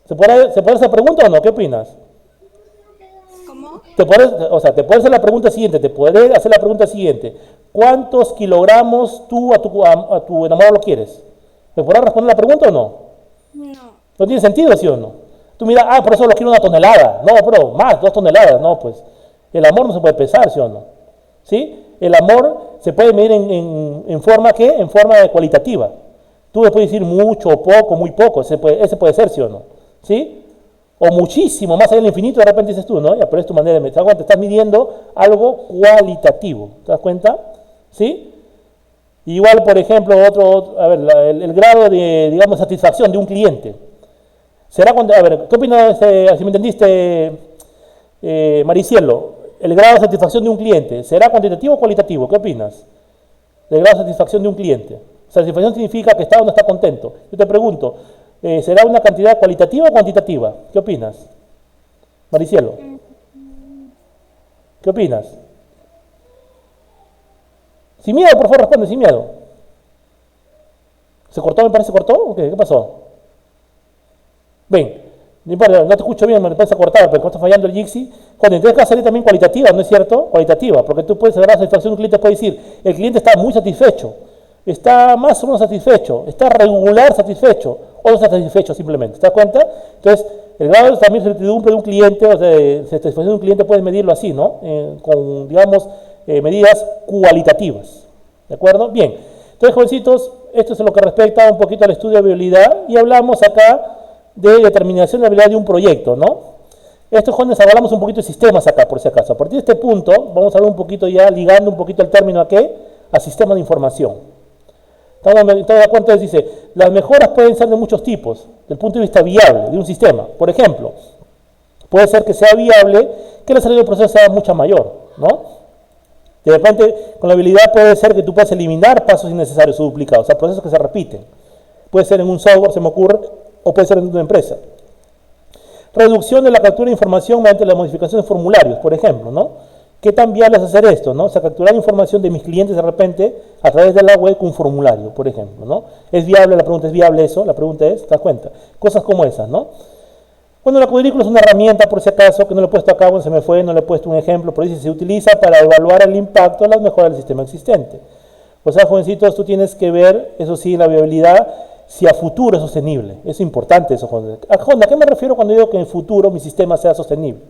¿Se puede hacer pregunta o no? ¿Qué opinas? ¿Cómo? Te puedes hacer la pregunta siguiente, ¿cuántos kilogramos tú a tu enamorado lo quieres? ¿Me podrás responder la pregunta o no? No. ¿No tiene sentido, sí o no? Tú miras, por eso lo quiero 1 tonelada. No, bro, más, 2 toneladas. No, pues, el amor no se puede pesar, sí o no. ¿Sí? El amor se puede medir en forma, ¿qué? En forma cualitativa. Tú le puedes decir mucho, poco, muy poco, ese puede ser, sí o no. ¿Sí? O muchísimo, más allá del infinito, de repente dices tú, ¿no? Ya, pero es tu manera de medir. ¿Te das cuenta? Estás midiendo algo cualitativo. ¿Te das cuenta? ¿Sí? Igual, por ejemplo, a ver, el grado de, digamos, satisfacción de un cliente. ¿Será cuando, a ver, qué opinas, si me entendiste, Maricielo? El grado de satisfacción de un cliente, ¿será cuantitativo o cualitativo? ¿Qué opinas? El grado de satisfacción de un cliente. Satisfacción significa que está o no está contento. Yo te pregunto, ¿será una cantidad cualitativa o cuantitativa? ¿Qué opinas? Maricielo. ¿Qué opinas? Sin miedo, por favor, responde, sin miedo. ¿Se cortó? ¿Me parece cortó? ¿O qué? ¿Qué pasó? Ven, no importa, no te escucho bien, me parece cortado, pero está fallando el Jixi. Joder, entonces va a salir también cualitativa, ¿no es cierto? Cualitativa, porque tú puedes saber la satisfacción de un cliente, puedes decir, el cliente está muy satisfecho, está más o menos satisfecho, está regular satisfecho, o no está satisfecho simplemente, ¿te das cuenta? Entonces, el grado también de certidumbre de un cliente, o sea, de satisfacción de un cliente puedes medirlo así, ¿no? Con, digamos, medidas cualitativas, ¿de acuerdo? Bien, entonces, jovencitos, esto es lo que respecta un poquito al estudio de viabilidad, y hablamos acá de determinación de la habilidad de un proyecto, ¿no? Estos jóvenes hablamos un poquito de sistemas acá, por si acaso. A partir de este punto, vamos a hablar un poquito ya, ligando un poquito el término a qué, a sistemas de información. ¿Estamos de acuerdo? Dice, las mejoras pueden ser de muchos tipos, desde el punto de vista viable de un sistema. Por ejemplo, puede ser que sea viable que la salida del proceso sea mucha mayor, ¿no? De repente, con la habilidad puede ser que tú puedas eliminar pasos innecesarios o duplicados, o sea, procesos que se repiten. Puede ser en un software, se me ocurre, o puede ser en una empresa. Reducción de la captura de información mediante la modificación de formularios, por ejemplo, ¿no? ¿Qué tan viable es hacer esto, no? O sea, capturar información de mis clientes de repente a través de la web con un formulario, por ejemplo, ¿no? ¿Es viable? La pregunta es, ¿viable eso? La pregunta es, ¿te das cuenta? Cosas como esas, ¿no? Bueno, la cuadrícula es una herramienta, por si acaso, que no le he puesto acá, bueno, se me fue, no le he puesto un ejemplo, pero dice, se utiliza para evaluar el impacto de las mejoras del sistema existente. O sea, jovencitos, tú tienes que ver, eso sí, la viabilidad, si a futuro es sostenible. Es importante eso, jovencitos. ¿A qué me refiero cuando digo que en futuro mi sistema sea sostenible?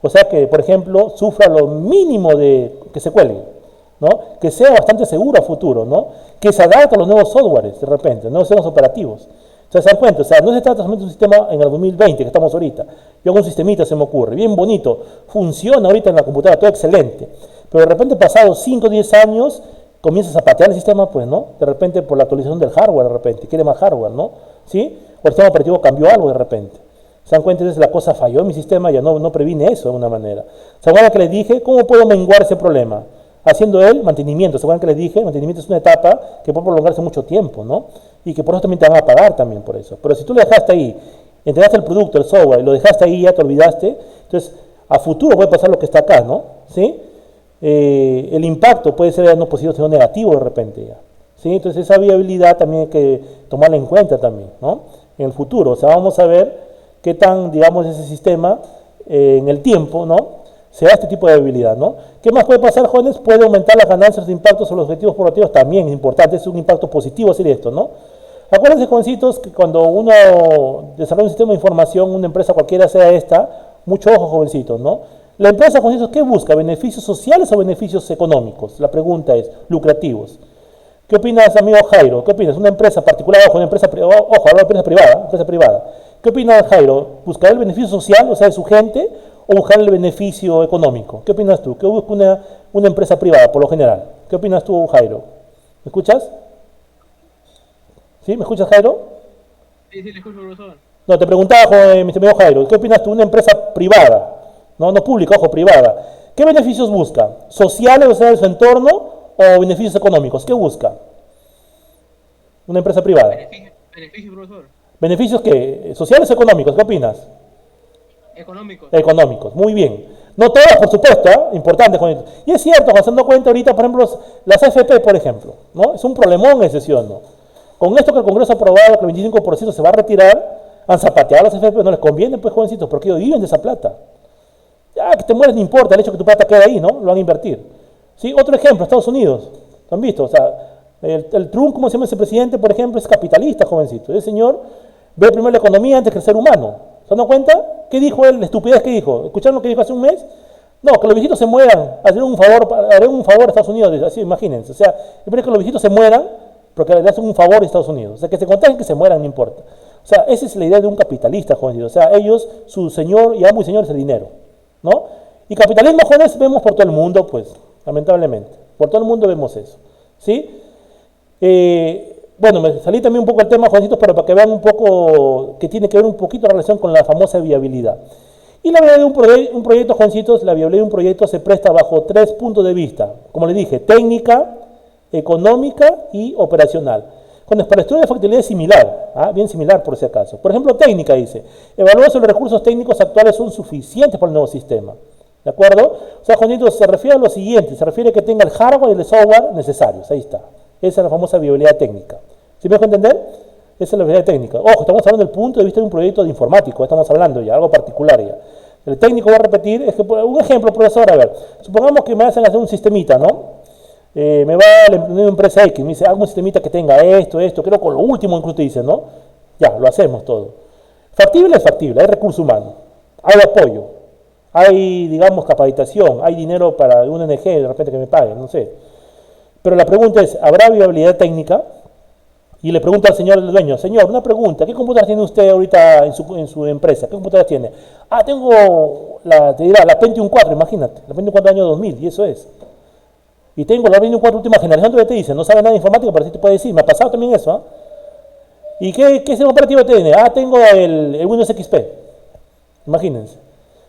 O sea, que, por ejemplo, sufra lo mínimo de que se cuelgue, ¿no? Que sea bastante seguro a futuro, ¿no? Que se adapte a los nuevos softwares, de repente, nuevos sistemas operativos. O sea, se dan cuenta, o sea, no se trata solamente de un sistema en el 2020, que estamos ahorita. Yo hago un sistemita, se me ocurre, bien bonito, funciona ahorita en la computadora, todo excelente. Pero de repente, pasados 5 o 10 años, comienzas a patear el sistema, pues, ¿no? De repente, por la actualización del hardware, de repente, quiere más hardware, ¿no? ¿Sí? O el sistema operativo cambió algo de repente. ¿Se dan cuenta? Entonces la cosa falló en mi sistema, ya no previne eso de alguna manera. ¿Se acuerdan que les dije cómo puedo menguar ese problema? Haciendo el mantenimiento. ¿Se acuerdan que les dije? El mantenimiento es una etapa que puede prolongarse mucho tiempo, ¿no? Y que por eso también te van a pagar también por eso. Pero si tú le dejaste ahí entregaste el producto, el software, y lo dejaste ahí, ya te olvidaste, entonces a futuro puede pasar lo que está acá, ¿no? ¿Sí? El impacto puede ser ya no positivo, sino negativo de repente ya. ¿Sí? Entonces esa viabilidad también hay que tomarla en cuenta también, ¿no? En el futuro, o sea, vamos a ver qué tan, digamos, ese sistema en el tiempo, ¿no? Se da este tipo de viabilidad, ¿no? ¿Qué más puede pasar, jóvenes? Puede aumentar las ganancias de impactos sobre los objetivos corporativos, también es importante, es un impacto positivo hacer esto, ¿no? Acuérdense, jovencitos, que cuando uno desarrolla un sistema de información, una empresa cualquiera sea esta, mucho ojo, jovencitos, ¿no? La empresa, jovencitos, ¿qué busca? ¿Beneficios sociales o beneficios económicos? La pregunta es, lucrativos. ¿Qué opinas, amigo Jairo? ¿Qué opinas? Una empresa particular, ojo, una empresa, ojo, hablo de empresa privada. ¿Qué opinas, Jairo? ¿Buscar el beneficio social, o sea, de su gente, o buscar el beneficio económico? ¿Qué opinas tú? ¿Qué busca una empresa privada, por lo general? ¿Qué opinas tú, Jairo? ¿Me escuchas? ¿Sí? ¿Me escuchas, Jairo? Sí, le escucho, profesor. No, te preguntaba, mi amigo Jairo, ¿qué opinas tú? Una empresa privada, no pública, ojo, privada. ¿Qué beneficios busca? ¿Sociales, o sea, de su entorno, o beneficios económicos? ¿Qué busca? Una empresa privada. Beneficio, profesor. ¿Beneficios qué? ¿Sociales o económicos? ¿Qué opinas? Económicos. Económicos, muy bien. No todas, por supuesto, ¿eh? Importante. Y es cierto, dando cuenta ahorita, por ejemplo, las AFP, por ejemplo, ¿no? Es un problemón ese, ¿sí o no? Con esto que el Congreso ha aprobado, que el 25% se va a retirar, han zapateado las AFP, no les conviene, pues, jovencitos, porque ellos viven de esa plata. Ya, que te mueres no importa, el hecho de que tu plata quede ahí, ¿no? Lo van a invertir. ¿Sí? Otro ejemplo, Estados Unidos, ¿lo han visto? O sea, el Trump, como se llama ese presidente, por ejemplo, es capitalista, jovencito. Ese señor ve primero la economía antes que el ser humano. ¿Se dan cuenta? ¿Qué dijo él? La estupidez que dijo. ¿Escucharon lo que dijo hace un mes? No, que los viejitos se mueran, haré un favor a Estados Unidos, así imagínense. O sea, primero que los viejitos se mueran, porque le hacen un favor a Estados Unidos. O sea, que se contagien, que se mueran, no importa. O sea, esa es la idea de un capitalista, jovencitos. O sea, ellos, su señor y amo y señor es el dinero, ¿no? Y capitalismo, jóvenes, vemos por todo el mundo, pues, lamentablemente. Por todo el mundo vemos eso, ¿sí? Bueno, me salí también un poco del tema, jovencitos, pero para que vean un poco, que tiene que ver un poquito la relación con la famosa viabilidad. Y la viabilidad de un proyecto, jovencitos, la viabilidad de un proyecto se presta bajo 3 puntos de vista. Como les dije, técnica, económica y operacional. Con el estudio de factibilidad es similar, bien similar por si acaso. Por ejemplo, técnica dice, evaluar si los recursos técnicos actuales son suficientes para el nuevo sistema. ¿De acuerdo? O sea, jovencitos, se refiere a lo siguiente, se refiere a que tenga el hardware y el software necesarios. Ahí está. Esa es la famosa viabilidad técnica. ¿Sí me dejo entender? Esa es la viabilidad técnica. Ojo, estamos hablando del punto de vista de un proyecto de informático, estamos hablando ya, algo particular ya. El técnico va a repetir, es que, un ejemplo, profesor, a ver, supongamos que me hacen hacer un sistemita, ¿no? Me va a una empresa X, me dice, hago un sistemita que tenga esto, creo con lo último incluso te dice, ¿no? Ya, lo hacemos todo. Factible es factible, hay recurso humano, hay apoyo, hay, digamos, capacitación, hay dinero para una ONG de repente que me pague, no sé. Pero la pregunta es, ¿habrá viabilidad técnica? Y le pregunta al señor del dueño, señor, una pregunta, ¿qué computadora tiene usted ahorita en su empresa? ¿Qué computadora tiene? Tengo te dirá, la Pentium 4, imagínate, la Pentium 4 del año 2000, y eso es. Y tengo la Pentium 4 última generación, todavía te dice, no sabe nada de informática, pero sí te puede decir, me ha pasado también eso, ¿eh? ¿Y qué sistema operativo tiene? Tengo el Windows XP, imagínense.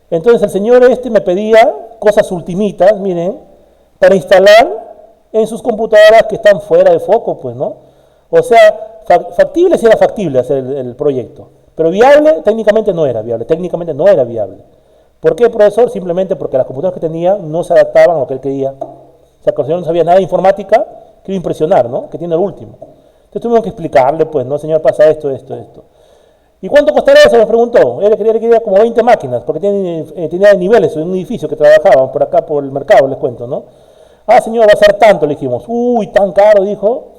Entonces el señor me pedía cosas ultimitas, miren, para instalar en sus computadoras que están fuera de foco, pues, ¿no? O sea, factible sí era factible hacer el proyecto, pero viable técnicamente no era viable, ¿Por qué, profesor? Simplemente porque las computadoras que tenía no se adaptaban a lo que él quería. O sea, que el señor no sabía nada de informática, quería impresionar, ¿no? Que tiene el último. Entonces tuvimos que explicarle, pues, ¿no? Señor, pasa esto. ¿Y cuánto costará eso? Me preguntó. Él quería como 20 máquinas, porque tenía niveles en un edificio que trabajaban por acá, por el mercado, les cuento, ¿no? Señor, va a ser tanto, le dijimos. Uy, tan caro, dijo.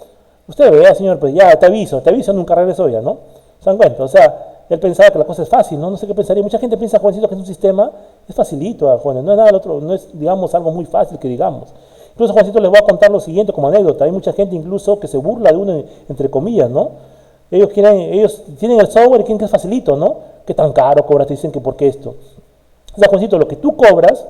Usted vea, señor, pues ya te aviso, nunca regresó ya, ¿no? ¿Se dan cuenta? O sea, él pensaba que la cosa es fácil, ¿no? No sé qué pensaría. Mucha gente piensa, jovencito, que es un sistema, es facilito, jóvenes, no es nada del otro, no es, digamos, algo muy fácil que digamos. Incluso, jovencito, les voy a contar lo siguiente como anécdota. Hay mucha gente incluso que se burla de uno, entre comillas, ¿no? Ellos tienen el software y quieren que es facilito, ¿no? ¿Qué tan caro cobras? Te dicen que por qué esto. O sea, jovencito, lo que tú cobras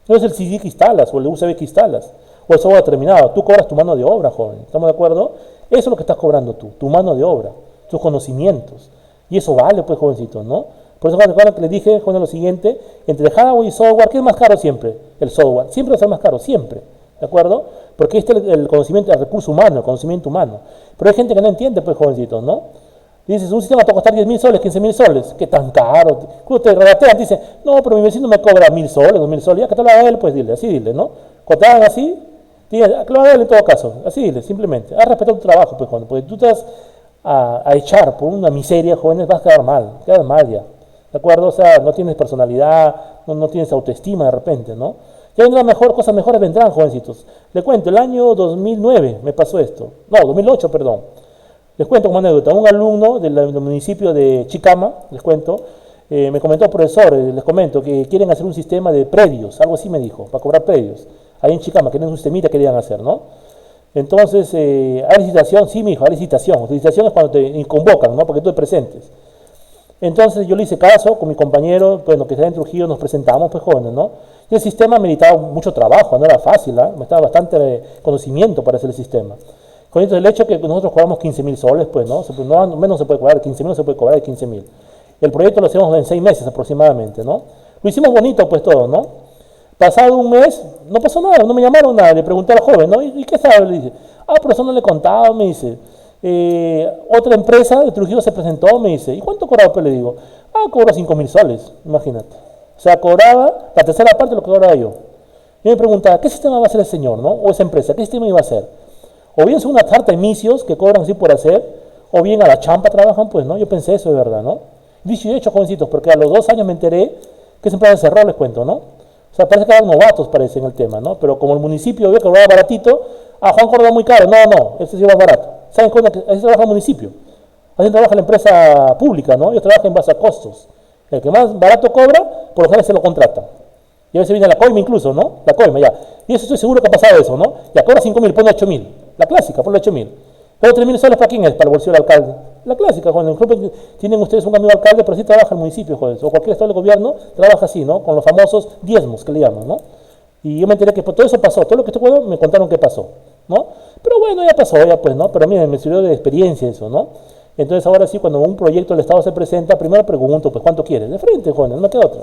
no es el CD que instalas o el USB que instalas o el software terminado. Tú cobras tu mano de obra, joven. ¿Estamos de acuerdo? Eso es lo que estás cobrando tú, tu mano de obra, tus conocimientos. Y eso vale, pues, jovencitos, ¿no? Por eso, cuando les dije, joven, lo siguiente, entre hardware y software, ¿qué es más caro siempre? El software. Siempre va a ser más caro, siempre. ¿De acuerdo? Porque este es el conocimiento, el recurso humano, el conocimiento humano. Pero hay gente que no entiende, pues, jovencitos, ¿no? Dices, un sistema te va a costar 10.000 soles, 15.000 soles. ¿Qué tan caro? Cuando te regatean, dice, no, pero mi vecino me cobra 1.000 soles, 2.000 soles. Ya que te lo haga él, pues dile, así dile, ¿no? Cuando te hagan así, dile, que lo haga él en todo caso. Así dile, simplemente. Haz respetar tu trabajo, pues, porque tú te vas a echar por una miseria, jóvenes, vas a quedar mal ya. ¿De acuerdo? O sea, no tienes personalidad, no tienes autoestima de repente, ¿no? Ya vendrá mejor, cosas mejores vendrán, jovencitos. Le cuento, el año 2009 me pasó esto. No, 2008, perdón. Les cuento como anécdota, un alumno del municipio de Chicama, les cuento, me comentó, profesor, les comento, que quieren hacer un sistema de predios, algo así me dijo, para cobrar predios. Ahí en Chicama, que no es un sistemita que querían hacer, ¿no? Entonces, ¿hay licitación? Sí, mi hijo, hay licitación. Licitación es cuando te convocan, ¿no? Porque tú te presentes. Entonces yo le hice caso con mi compañero, bueno, que está en Trujillo, nos presentamos, pues jóvenes, ¿no? Y el sistema meditaba mucho trabajo, no era fácil, me estaba bastante conocimiento para hacer el sistema. Con esto, el hecho de que nosotros cobramos 15.000 soles, pues, ¿no? Menos se puede cobrar, 15.000 no se puede cobrar de 15.000. El proyecto lo hacemos en 6 meses aproximadamente, ¿no? Lo hicimos bonito, pues, todo, ¿no? Pasado un mes, no pasó nada, no me llamaron nada, le pregunté al joven, ¿no? ¿Y qué sabe? Le dije, por eso no le contaba, me dice. Otra empresa de Trujillo se presentó, me dice, ¿y cuánto cobraba? Pues le digo, cobró 5.000 soles, imagínate. O sea, cobraba la tercera parte de lo que cobraba yo. Y me preguntaba, ¿qué sistema va a hacer el señor, no? O esa empresa, ¿qué sistema iba a hacer? O bien son una tarta de misios que cobran así por hacer, o bien a la champa trabajan, pues, ¿no? Yo pensé eso de verdad, ¿no? Dicho y hecho, jovencitos, porque a los 2 años me enteré que esa empresa cerró, les cuento, ¿no? O sea, parece que eran novatos, parece, en el tema, ¿no? Pero como el municipio vio que cobraba baratito, Juan cobraba muy caro. No, este sí va barato. ¿Saben cómo? Así trabaja el municipio. Así trabaja la empresa pública, ¿no? Ellos trabajan en base a costos. El que más barato cobra, por lo general se lo contrata. Y a veces viene la coima incluso, ¿no? La coima, ya. Y eso estoy seguro que ha pasado eso, ¿no? Ya cobra 5.000, pone 8.000. La clásica, pone 8.000. Pero 3.000 soles, ¿para quién es? Para el bolsillo del alcalde. La clásica, joder. Tienen ustedes un amigo alcalde, pero sí trabaja el municipio, joder. O cualquier estado del gobierno trabaja así, ¿no? Con los famosos diezmos que le llaman, ¿no? Y yo me enteré que todo eso pasó. Todo lo que estoy jugando me contaron que pasó, ¿no? Pero bueno, ya pasó, ya pues, ¿no? Pero miren, me sirvió de experiencia eso, ¿no? Entonces ahora sí, cuando un proyecto del Estado se presenta, primero pregunto, pues, ¿cuánto quieres? De frente, jóvenes, no me queda otra,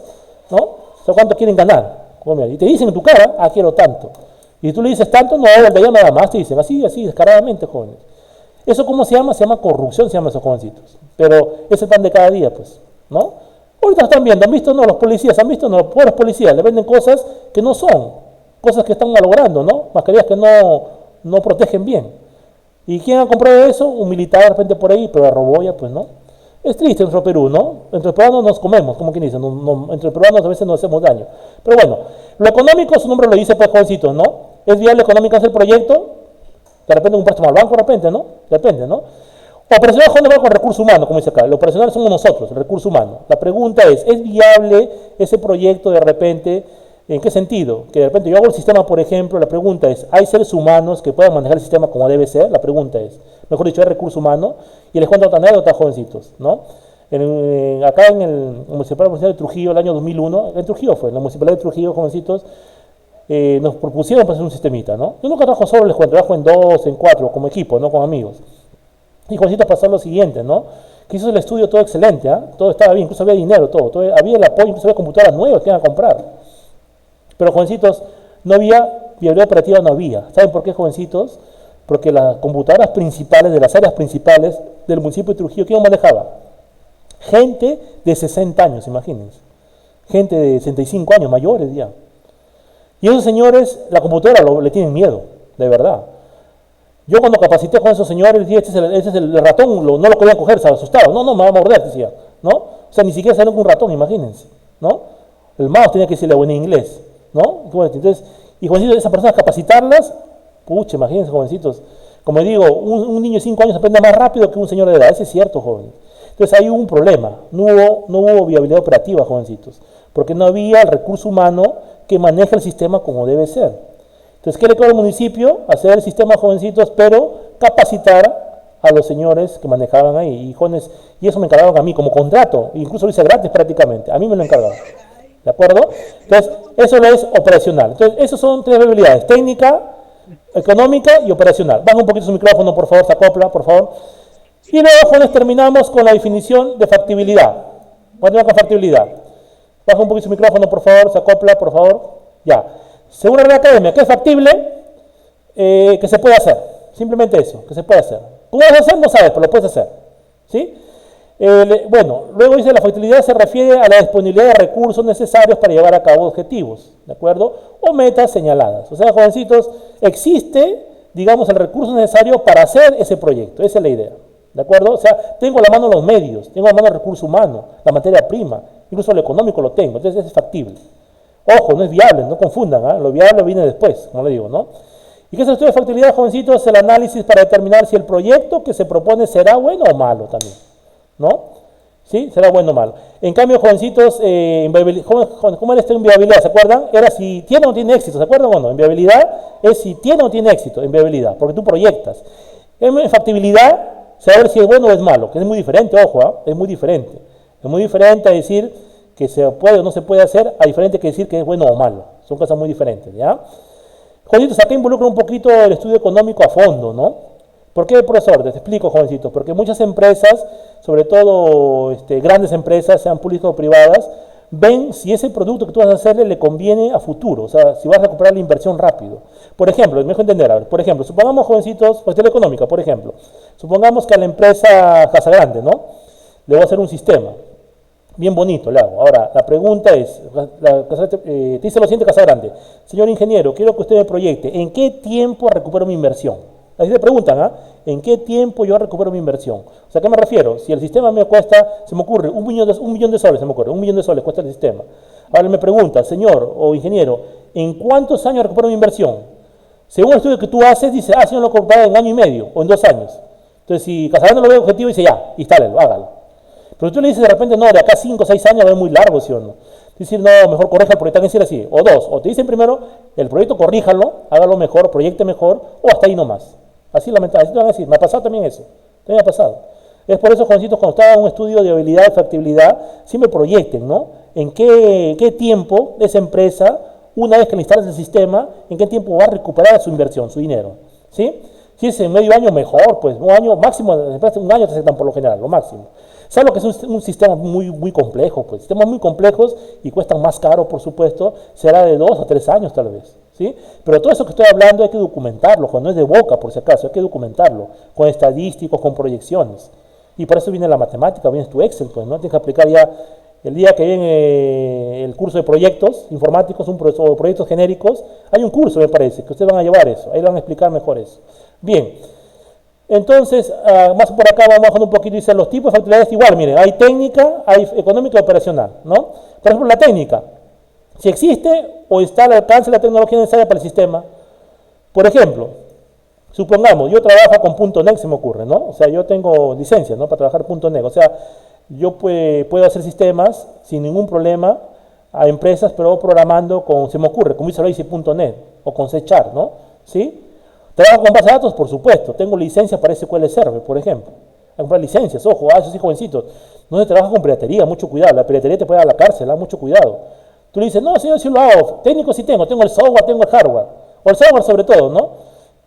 ¿no? O sea, ¿cuánto quieren ganar? Y te dicen en tu cara, quiero tanto. Y si tú le dices tanto, no, el de allá nada más, te dicen así, descaradamente, jóvenes. ¿Eso cómo se llama? Se llama corrupción, se llama esos jovencitos. Pero es el pan de cada día, pues, ¿no? Ahorita están viendo, ¿han visto? No, los policías, ¿han visto? No, los pobres policías, le venden cosas que no son, cosas que están malogrando, ¿no? Mascarillas que no protegen bien. ¿Y quién ha comprado eso? Un militar de repente por ahí, pero la robó ya, pues, ¿no? Es triste nuestro Perú, ¿no? Entre los peruanos nos comemos, como quien dice, entre los peruanos a veces nos hacemos daño. Pero bueno, lo económico, su nombre lo dice, pues, jovencitos, ¿no? ¿Es viable económicamente el proyecto? De repente un préstamo al banco, de repente, ¿no? Depende, ¿no? Operacional, ¿dónde va con recurso humano? Como dice acá, el operacional somos nosotros, el recurso humano. La pregunta ¿es viable ese proyecto de repente? ¿En qué sentido? Que de repente yo hago el sistema, por ejemplo, la pregunta es, ¿hay seres humanos que puedan manejar el sistema como debe ser? La pregunta es, mejor dicho, ¿hay recurso humano? Y les cuento otra anécdota, jovencitos, ¿no? Acá en el Municipal de Trujillo, el año 2001, en Trujillo fue, en la Municipalidad de Trujillo, jovencitos, nos propusieron para hacer un sistemita, ¿no? Yo nunca trabajo solo, les cuento, trabajo en 2, en 4, como equipo, ¿no? Con amigos. Y jovencitos pasó lo siguiente, ¿no? Que hizo el estudio todo excelente, todo estaba bien, incluso había dinero, todo había el apoyo, incluso había computadoras nuevas que iban a comprar. Pero, jovencitos, no había viabilidad operativa, no había. ¿Saben por qué, jovencitos? Porque las computadoras principales, de las áreas principales del municipio de Trujillo, ¿quién manejaba? Gente de 60 años, imagínense. Gente de 65 años, mayores ya. Y esos señores, la computadora le tienen miedo, de verdad. Yo cuando capacité con esos señores, dije, este es el ratón, no lo podían coger, se asustaban. No, me va a morder, decía, ¿no? O sea, ni siquiera sabían un ratón, imagínense, ¿no? El mouse tenía que decirle en inglés, ¿no? Entonces, y jovencitos, esas personas capacitarlas, pucha, imagínense, jovencitos. Como digo, un niño de 5 años aprende más rápido que un señor de edad, eso es cierto, jóvenes. Entonces ahí hubo un problema, no hubo viabilidad operativa, jovencitos, porque no había el recurso humano que maneje el sistema como debe ser. Entonces, ¿qué le quedó al municipio? Hacer el sistema, jovencitos, pero capacitar a los señores que manejaban ahí, y jóvenes, y eso me encargaban a mí como contrato, incluso lo hice gratis prácticamente, a mí me lo encargaban. ¿De acuerdo? Entonces, eso no es operacional. Entonces, esas son 3 habilidades: técnica, económica y operacional. Baja un poquito su micrófono, por favor, se acopla, por favor. Y luego, jóvenes, terminamos con la definición de factibilidad. Vamos a con factibilidad. Baja un poquito su micrófono, por favor, se acopla, por favor. Ya. Según la Real Academia, ¿qué es factible? Que se puede hacer. Simplemente eso, que se puede hacer. ¿Cómo vas a hacer? No sabes, pero lo puedes hacer. ¿Sí? Bueno, luego dice la factibilidad se refiere a la disponibilidad de recursos necesarios para llevar a cabo objetivos, ¿de acuerdo? O metas señaladas. O sea, jovencitos, existe, digamos, el recurso necesario para hacer ese proyecto. Esa es la idea, ¿de acuerdo? O sea, tengo a la mano los medios, tengo a la mano el recurso humano, la materia prima, incluso lo económico lo tengo, entonces es factible. Ojo, no es viable, no confundan, ¿eh? Lo viable viene después, como le digo, ¿no? ¿Y qué es el estudio de factibilidad, jovencitos? Es el análisis para determinar si el proyecto que se propone será bueno o malo también, ¿no? ¿Sí? Será bueno o malo. En cambio, jovencitos, ¿cómo era esto en viabilidad? ¿Se acuerdan? Era si tiene o no tiene éxito, ¿se acuerdan o no? En viabilidad es si tiene o no tiene éxito, en viabilidad, porque tú proyectas. En factibilidad, saber si es bueno o es malo, que es muy diferente, ojo, ¿eh? Es muy diferente. Es muy diferente a decir que se puede o no se puede hacer, a diferente que decir que es bueno o malo. Son cosas muy diferentes, ¿ya? Jovencitos, acá involucra un poquito el estudio económico a fondo, ¿no? ¿Por qué, profesor? Te explico, jovencitos. Porque muchas empresas, sobre todo grandes empresas, sean públicas o privadas, ven si ese producto que tú vas a hacerle le conviene a futuro, o sea, si vas a recuperar la inversión rápido. Por ejemplo, es mejor entender, a ver, por ejemplo, supongamos, jovencitos, cuestión económica, por ejemplo, supongamos que a la empresa Casagrande, ¿no? Le voy a hacer un sistema, bien bonito le hago. Ahora, la pregunta es, te dice lo siguiente Casagrande: señor ingeniero, quiero que usted me proyecte, ¿en qué tiempo recupero mi inversión? Así te preguntan, ¿ah? ¿En qué tiempo yo recupero mi inversión? O sea, ¿a qué me refiero? Si el sistema me cuesta, se me ocurre, un millón de soles, se me ocurre, 1.000.000 de soles cuesta el sistema. Ahora me pregunta, señor o ingeniero, ¿en cuántos años recupero mi inversión? Según el estudio que tú haces, dice, señor, lo recupero en año y medio o en 2 años. Entonces, si Casagrande lo ve objetivo, dice, ya, instálelo, hágalo. Pero tú le dices de repente, no, de acá 5 o 6 años va a ser muy largo, ¿sí o no? Decir, no, mejor corrija el proyecto, también decir así. O dos, o te dicen primero, el proyecto corríjalo, hágalo mejor, proyecte mejor, o hasta ahí nomás. Así lamentablemente, así te van a decir, me ha pasado también eso, también me ha pasado. Es por eso, jovencitos, cuando estaba en un estudio de habilidad y factibilidad, siempre proyecten, ¿no? En qué tiempo esa empresa, una vez que le instalas el sistema, en qué tiempo va a recuperar su inversión, su dinero, ¿sí? Si es en medio año, mejor, pues, un año máximo, un año te aceptan por lo general, lo máximo. ¿Sabes lo que es un sistema muy complejo? Pues sistemas muy complejos y cuestan más caro, por supuesto, será de 2 a 3 años tal vez, ¿sí? Pero todo eso que estoy hablando hay que documentarlo, no es de boca por si acaso, hay que documentarlo, con estadísticos, con proyecciones. Y por eso viene la matemática, viene tu Excel, pues, ¿no? Tienes que aplicar ya el día que viene el curso de proyectos informáticos, o proyectos genéricos, hay un curso, me parece, que ustedes van a llevar eso, ahí van a explicar mejor eso. Bien. Entonces, más por acá vamos bajando un poquito y dice los tipos de factibilidades igual, miren, hay técnica, hay económica y operacional, ¿no? Por ejemplo, la técnica, si existe o está al alcance la tecnología necesaria para el sistema. Por ejemplo, supongamos, yo trabajo con .NET, se me ocurre, ¿no? O sea, yo tengo licencia, ¿no? Para trabajar .NET, o sea, yo puedo hacer sistemas sin ningún problema a empresas, pero programando con, se me ocurre, con Visual Basic.NET o con C#, ¿no? ¿Sí? ¿Trabajo con base de datos? Por supuesto. Tengo licencia para SQL Server, por ejemplo. Hay que comprar licencias, ojo, eso sí, jovencitos. No se trabaja con piratería, mucho cuidado. La piratería te puede dar a la cárcel, mucho cuidado. Tú le dices, no, señor, sí lo hago. Técnico sí tengo el software, tengo el hardware. O el software sobre todo, ¿no?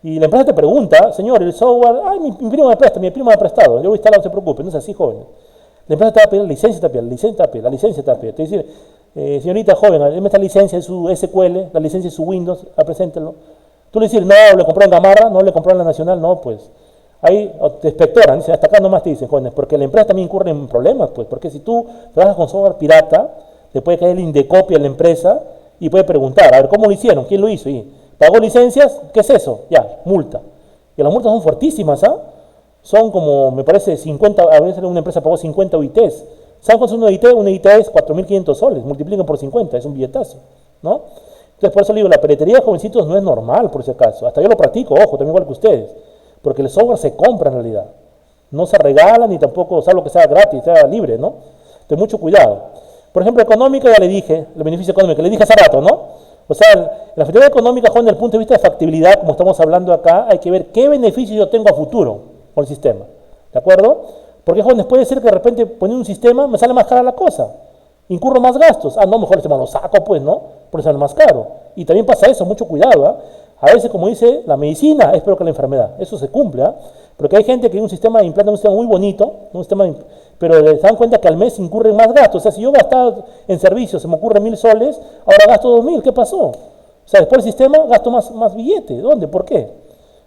Y la empresa te pregunta, señor, el software, mi primo me presta, mi primo me ha prestado. Yo voy a instalar, no se preocupe, no es así, joven. La empresa te va a pedir la licencia, te va a pedir la licencia, te va a pedir la licencia, te va a pedir. Te dice, señorita joven, deme esta licencia de su SQL, la licencia de su Windows, preséntelo. Tú le dices, no, le compró en Gamarra, no le compró en la Nacional, no, pues. Ahí te expectoran, dicen, hasta acá nomás te dicen, jóvenes, porque la empresa también incurre en problemas, pues, porque si tú trabajas con software pirata, te puede caer el indecopia a la empresa y puede preguntar, a ver, ¿cómo lo hicieron? ¿Quién lo hizo? Y, ¿pagó licencias? ¿Qué es eso? Ya, multa. Y las multas son fuertísimas, ¿ah? Son como, me parece, 50, a veces una empresa pagó 50 UITs. ¿Saben cuánto es una UIT? Una UIT es 4.500 soles, multiplican por 50, es un billetazo, ¿no? Entonces, por eso le digo, la piratería, jovencitos, no es normal, por si acaso. Hasta yo lo practico, ojo, también igual que ustedes. Porque el software se compra en realidad. No se regala ni tampoco, salvo que sea gratis, sea libre, ¿no? Entonces, mucho cuidado. Por ejemplo, económica, ya le dije, el beneficio económico, le dije hace rato, ¿no? O sea, la factibilidad económica, joven, desde el punto de vista de factibilidad, como estamos hablando acá, hay que ver qué beneficios yo tengo a futuro con el sistema. ¿De acuerdo? Porque, jóvenes, puede ser que de repente poniendo un sistema me sale más cara la cosa. Incurro más gastos. No, mejor el sistema lo saco, pues, ¿no? Porque sale más caro. Y también pasa eso, mucho cuidado, ¿ah? A veces, como dice, la medicina es peor que la enfermedad. Eso se cumple, ¿ah? Porque hay gente que en un sistema implanta un sistema muy bonito, pero se dan cuenta que al mes incurren más gastos. O sea, si yo gastaba en servicios, se me ocurre 1.000 soles, ahora gasto 2.000, ¿qué pasó? O sea, después del sistema gasto más billete. ¿Dónde? ¿Por qué?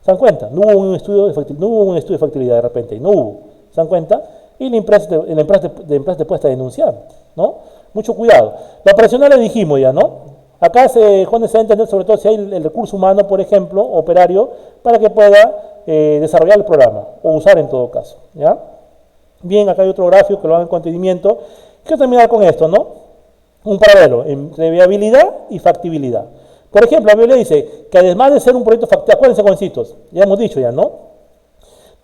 ¿Se dan cuenta? No hubo un estudio de factibilidad de repente, no hubo. ¿Se dan cuenta? y la empresa te puede hasta denunciar, ¿no? Mucho cuidado. La operacional le dijimos ya, ¿no? Acá Juan se va a entender sobre todo si hay el recurso humano, por ejemplo, operario, para que pueda desarrollar el programa, o usar en todo caso, ¿ya? Bien, acá hay otro gráfico que lo haga en contenimiento. Quiero terminar con esto, ¿no? Un paralelo entre viabilidad y factibilidad. Por ejemplo, la Biblia dice que además de ser un proyecto factible, acuérdense, jovencitos, ya hemos dicho ya, ¿no?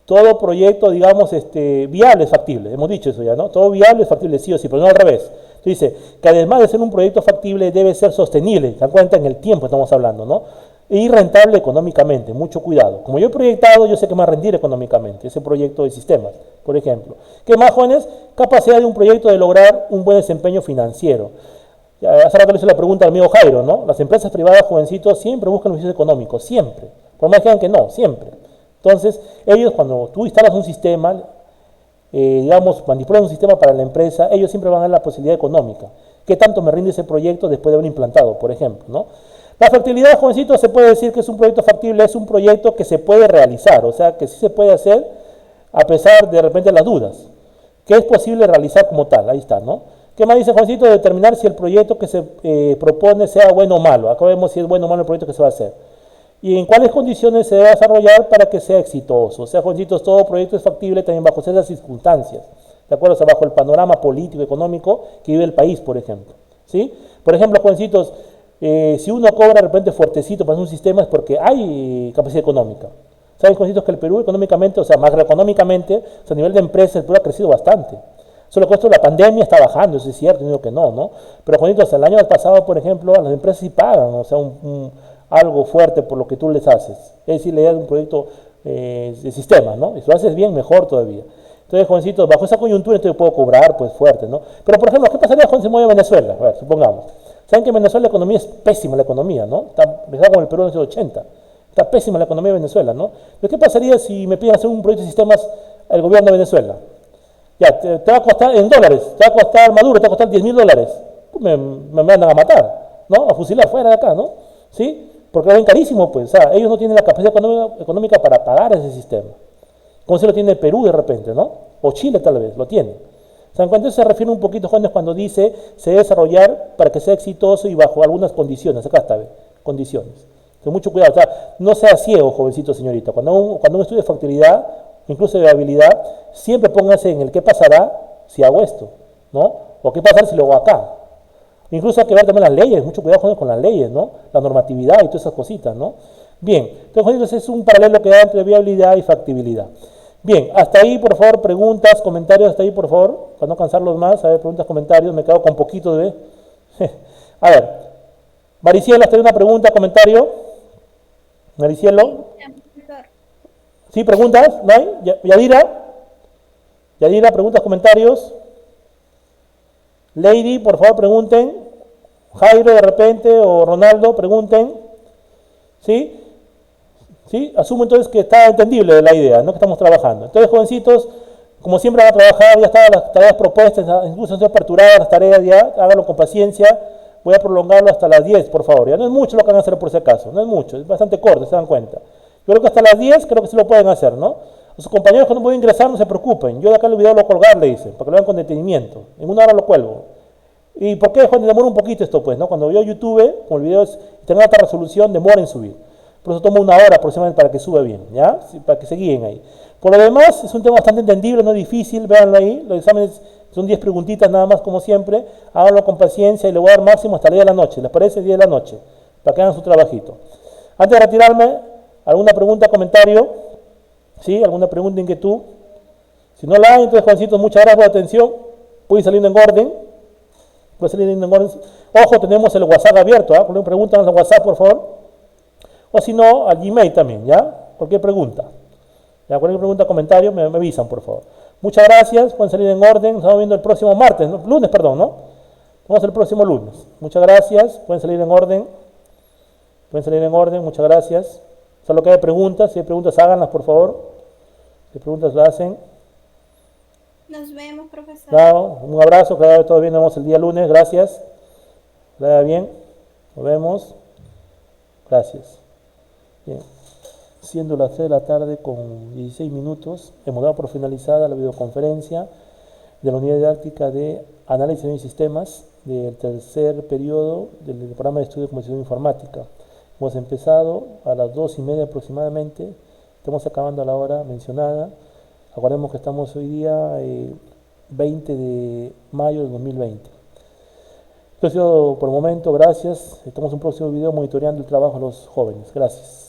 Todo proyecto, digamos, viable es factible, hemos dicho eso ya, ¿no? Todo viable es factible, sí o sí, pero no al revés. Dice que además de ser un proyecto factible debe ser sostenible, se dan cuenta en el tiempo estamos hablando, ¿no? Y rentable económicamente, mucho cuidado. Como yo he proyectado, yo sé que me va a rendir económicamente ese proyecto de sistemas, por ejemplo. ¿Qué más, jóvenes? Capacidad de un proyecto de lograr un buen desempeño financiero. Hace rato le hice la pregunta al amigo Jairo, ¿no? Las empresas privadas, jovencitos, siempre buscan beneficios económicos, siempre. Por más que digan que no, siempre. Entonces, ellos cuando tú instalas un sistema, digamos, manipulas un sistema para la empresa, ellos siempre van a dar la posibilidad económica. ¿Qué tanto me rinde ese proyecto después de haber implantado, por ejemplo, ¿no? La factibilidad, jovencitos, se puede decir que es un proyecto factible, es un proyecto que se puede realizar, o sea, que sí se puede hacer a pesar de repente las dudas, que es posible realizar como tal, ahí está, ¿no? ¿Qué más dice Juancito? Determinar si el proyecto que se propone sea bueno o malo. Acá vemos si es bueno o malo el proyecto que se va a hacer. Y en cuáles condiciones se debe desarrollar para que sea exitoso. O sea, Juancitos, todo proyecto es factible también bajo esas circunstancias. ¿De acuerdo? O sea, bajo el panorama político, económico que vive el país, por ejemplo. ¿Sí? Por ejemplo, Juancitos, si uno cobra de repente fuertecito para un sistema es porque hay capacidad económica. ¿Saben, Juancitos, que el Perú económicamente, o sea, macroeconómicamente, o sea, a nivel de empresas, el Perú ha crecido bastante? Solo que esto de la pandemia está bajando, eso es cierto, no digo que no, ¿no? Pero, Juanitos, el año pasado, por ejemplo, las empresas sí pagan, o sea, algo fuerte por lo que tú les haces. Es decir, le das un proyecto de sistema, ¿no? Y si lo haces bien, mejor todavía. Entonces, jovencitos, bajo esa coyuntura, entonces puedo cobrar, pues, fuerte, ¿no? Pero, por ejemplo, ¿qué pasaría cuando se mueve a Venezuela? A ver, supongamos. Saben que en Venezuela la economía es pésima, la economía, ¿no? Está como el Perú en los 80. Está pésima la economía de Venezuela, ¿no? Pero, ¿qué pasaría si me piden hacer un proyecto de sistemas al gobierno de Venezuela? Ya, te va a costar en dólares, te va a costar Maduro, te va a costar $10.000. Me mandan a matar, ¿no? A fusilar fuera de acá, ¿no? ¿Sí? Porque lo ven carísimo, pues. O sea, ellos no tienen la capacidad económica para pagar ese sistema. Como se lo tiene Perú de repente, ¿no? O Chile tal vez, lo tiene. O sea, en cuanto a eso se refiere un poquito, jóvenes, cuando dice se debe desarrollar para que sea exitoso y bajo algunas condiciones. Acá está, ¿ve? Condiciones. Con mucho cuidado. O sea, no sea ciego, jovencito, señorita. Cuando uno estudia factibilidad, incluso de viabilidad, siempre póngase en el qué pasará si hago esto, ¿no? O qué pasará si lo hago acá. Incluso hay que ver también las leyes, mucho cuidado con las leyes, ¿no? La normatividad y todas esas cositas, ¿no? Bien, entonces es un paralelo que da entre viabilidad y factibilidad. Bien, hasta ahí, por favor, preguntas, comentarios, hasta ahí, por favor, para no cansarlos más, a ver, preguntas, comentarios, me quedo con poquito de... A ver, Maricielo, hasta ahí una pregunta, comentario. Maricielo. ¿Sí, preguntas? ¿No hay? ¿Yadira? Yadira, preguntas, comentarios. Lady, por favor, pregunten. Jairo, de repente, o Ronaldo, pregunten. ¿Sí? ¿Sí? Asumo entonces que está entendible la idea, ¿no? Que estamos trabajando. Entonces, jovencitos, como siempre van a trabajar, ya están las tareas propuestas, incluso han sido aperturadas las tareas ya, háganlo con paciencia. Voy a prolongarlo hasta las 10, por favor. Ya no es mucho lo que van a hacer por si acaso, no es mucho, es bastante corto, se dan cuenta. Yo creo que hasta las 10 creo que sí lo pueden hacer, ¿no? A sus compañeros que no pueden ingresar no se preocupen. Yo de acá el video lo voy a colgar, le dicen, para que lo vean con detenimiento. En una hora lo cuelgo. ¿Y por qué, Juan? Demora un poquito esto, pues, ¿no? Cuando veo YouTube, como el video tenga alta resolución, demora en subir. Por eso toma una hora aproximadamente para que suba bien, ¿ya? Sí, para que se guíen ahí. Por lo demás, es un tema bastante entendible, no es difícil, véanlo ahí. Los exámenes son 10 preguntitas nada más, como siempre. Háganlo con paciencia y le voy a dar máximo hasta el día de la noche. ¿Les parece? El día de la noche, para que hagan su trabajito. Antes de retirarme, ¿alguna pregunta, comentario? ¿Sí? ¿Alguna pregunta, inquietud? Si no la hay, entonces, Juancito, muchas gracias por la atención. Puede ir saliendo en orden. Puede salir en orden. Ojo, tenemos el WhatsApp abierto, ¿ah? Cualquier pregunta, al WhatsApp, por favor. O si no, al Gmail también, ¿ya? Cualquier pregunta. ¿Ya? Cualquier pregunta, comentario, me avisan, por favor. Muchas gracias, pueden salir en orden. Nos estamos viendo el próximo martes, ¿no? Lunes, perdón, ¿no? Vamos el próximo lunes. Muchas gracias, pueden salir en orden. Pueden salir en orden, muchas gracias. Solo que hay preguntas, si hay preguntas, háganlas, por favor. Si hay preguntas, las hacen. Nos vemos, profesor. Claro, un abrazo, que todo bien, nos vemos el día lunes, gracias. Que vaya bien, nos vemos. Gracias. Bien. Siendo las 3 de la tarde con 16 minutos, hemos dado por finalizada la videoconferencia. de la unidad didáctica de Análisis de Sistemas del tercer periodo del programa de estudio de comunicación informática. Hemos empezado a las 2:30 aproximadamente, estamos acabando a la hora mencionada. Acordemos que estamos hoy día 20 de mayo de 2020. Esto ha sido por el momento, gracias. Estamos en un próximo video monitoreando el trabajo de los jóvenes. Gracias.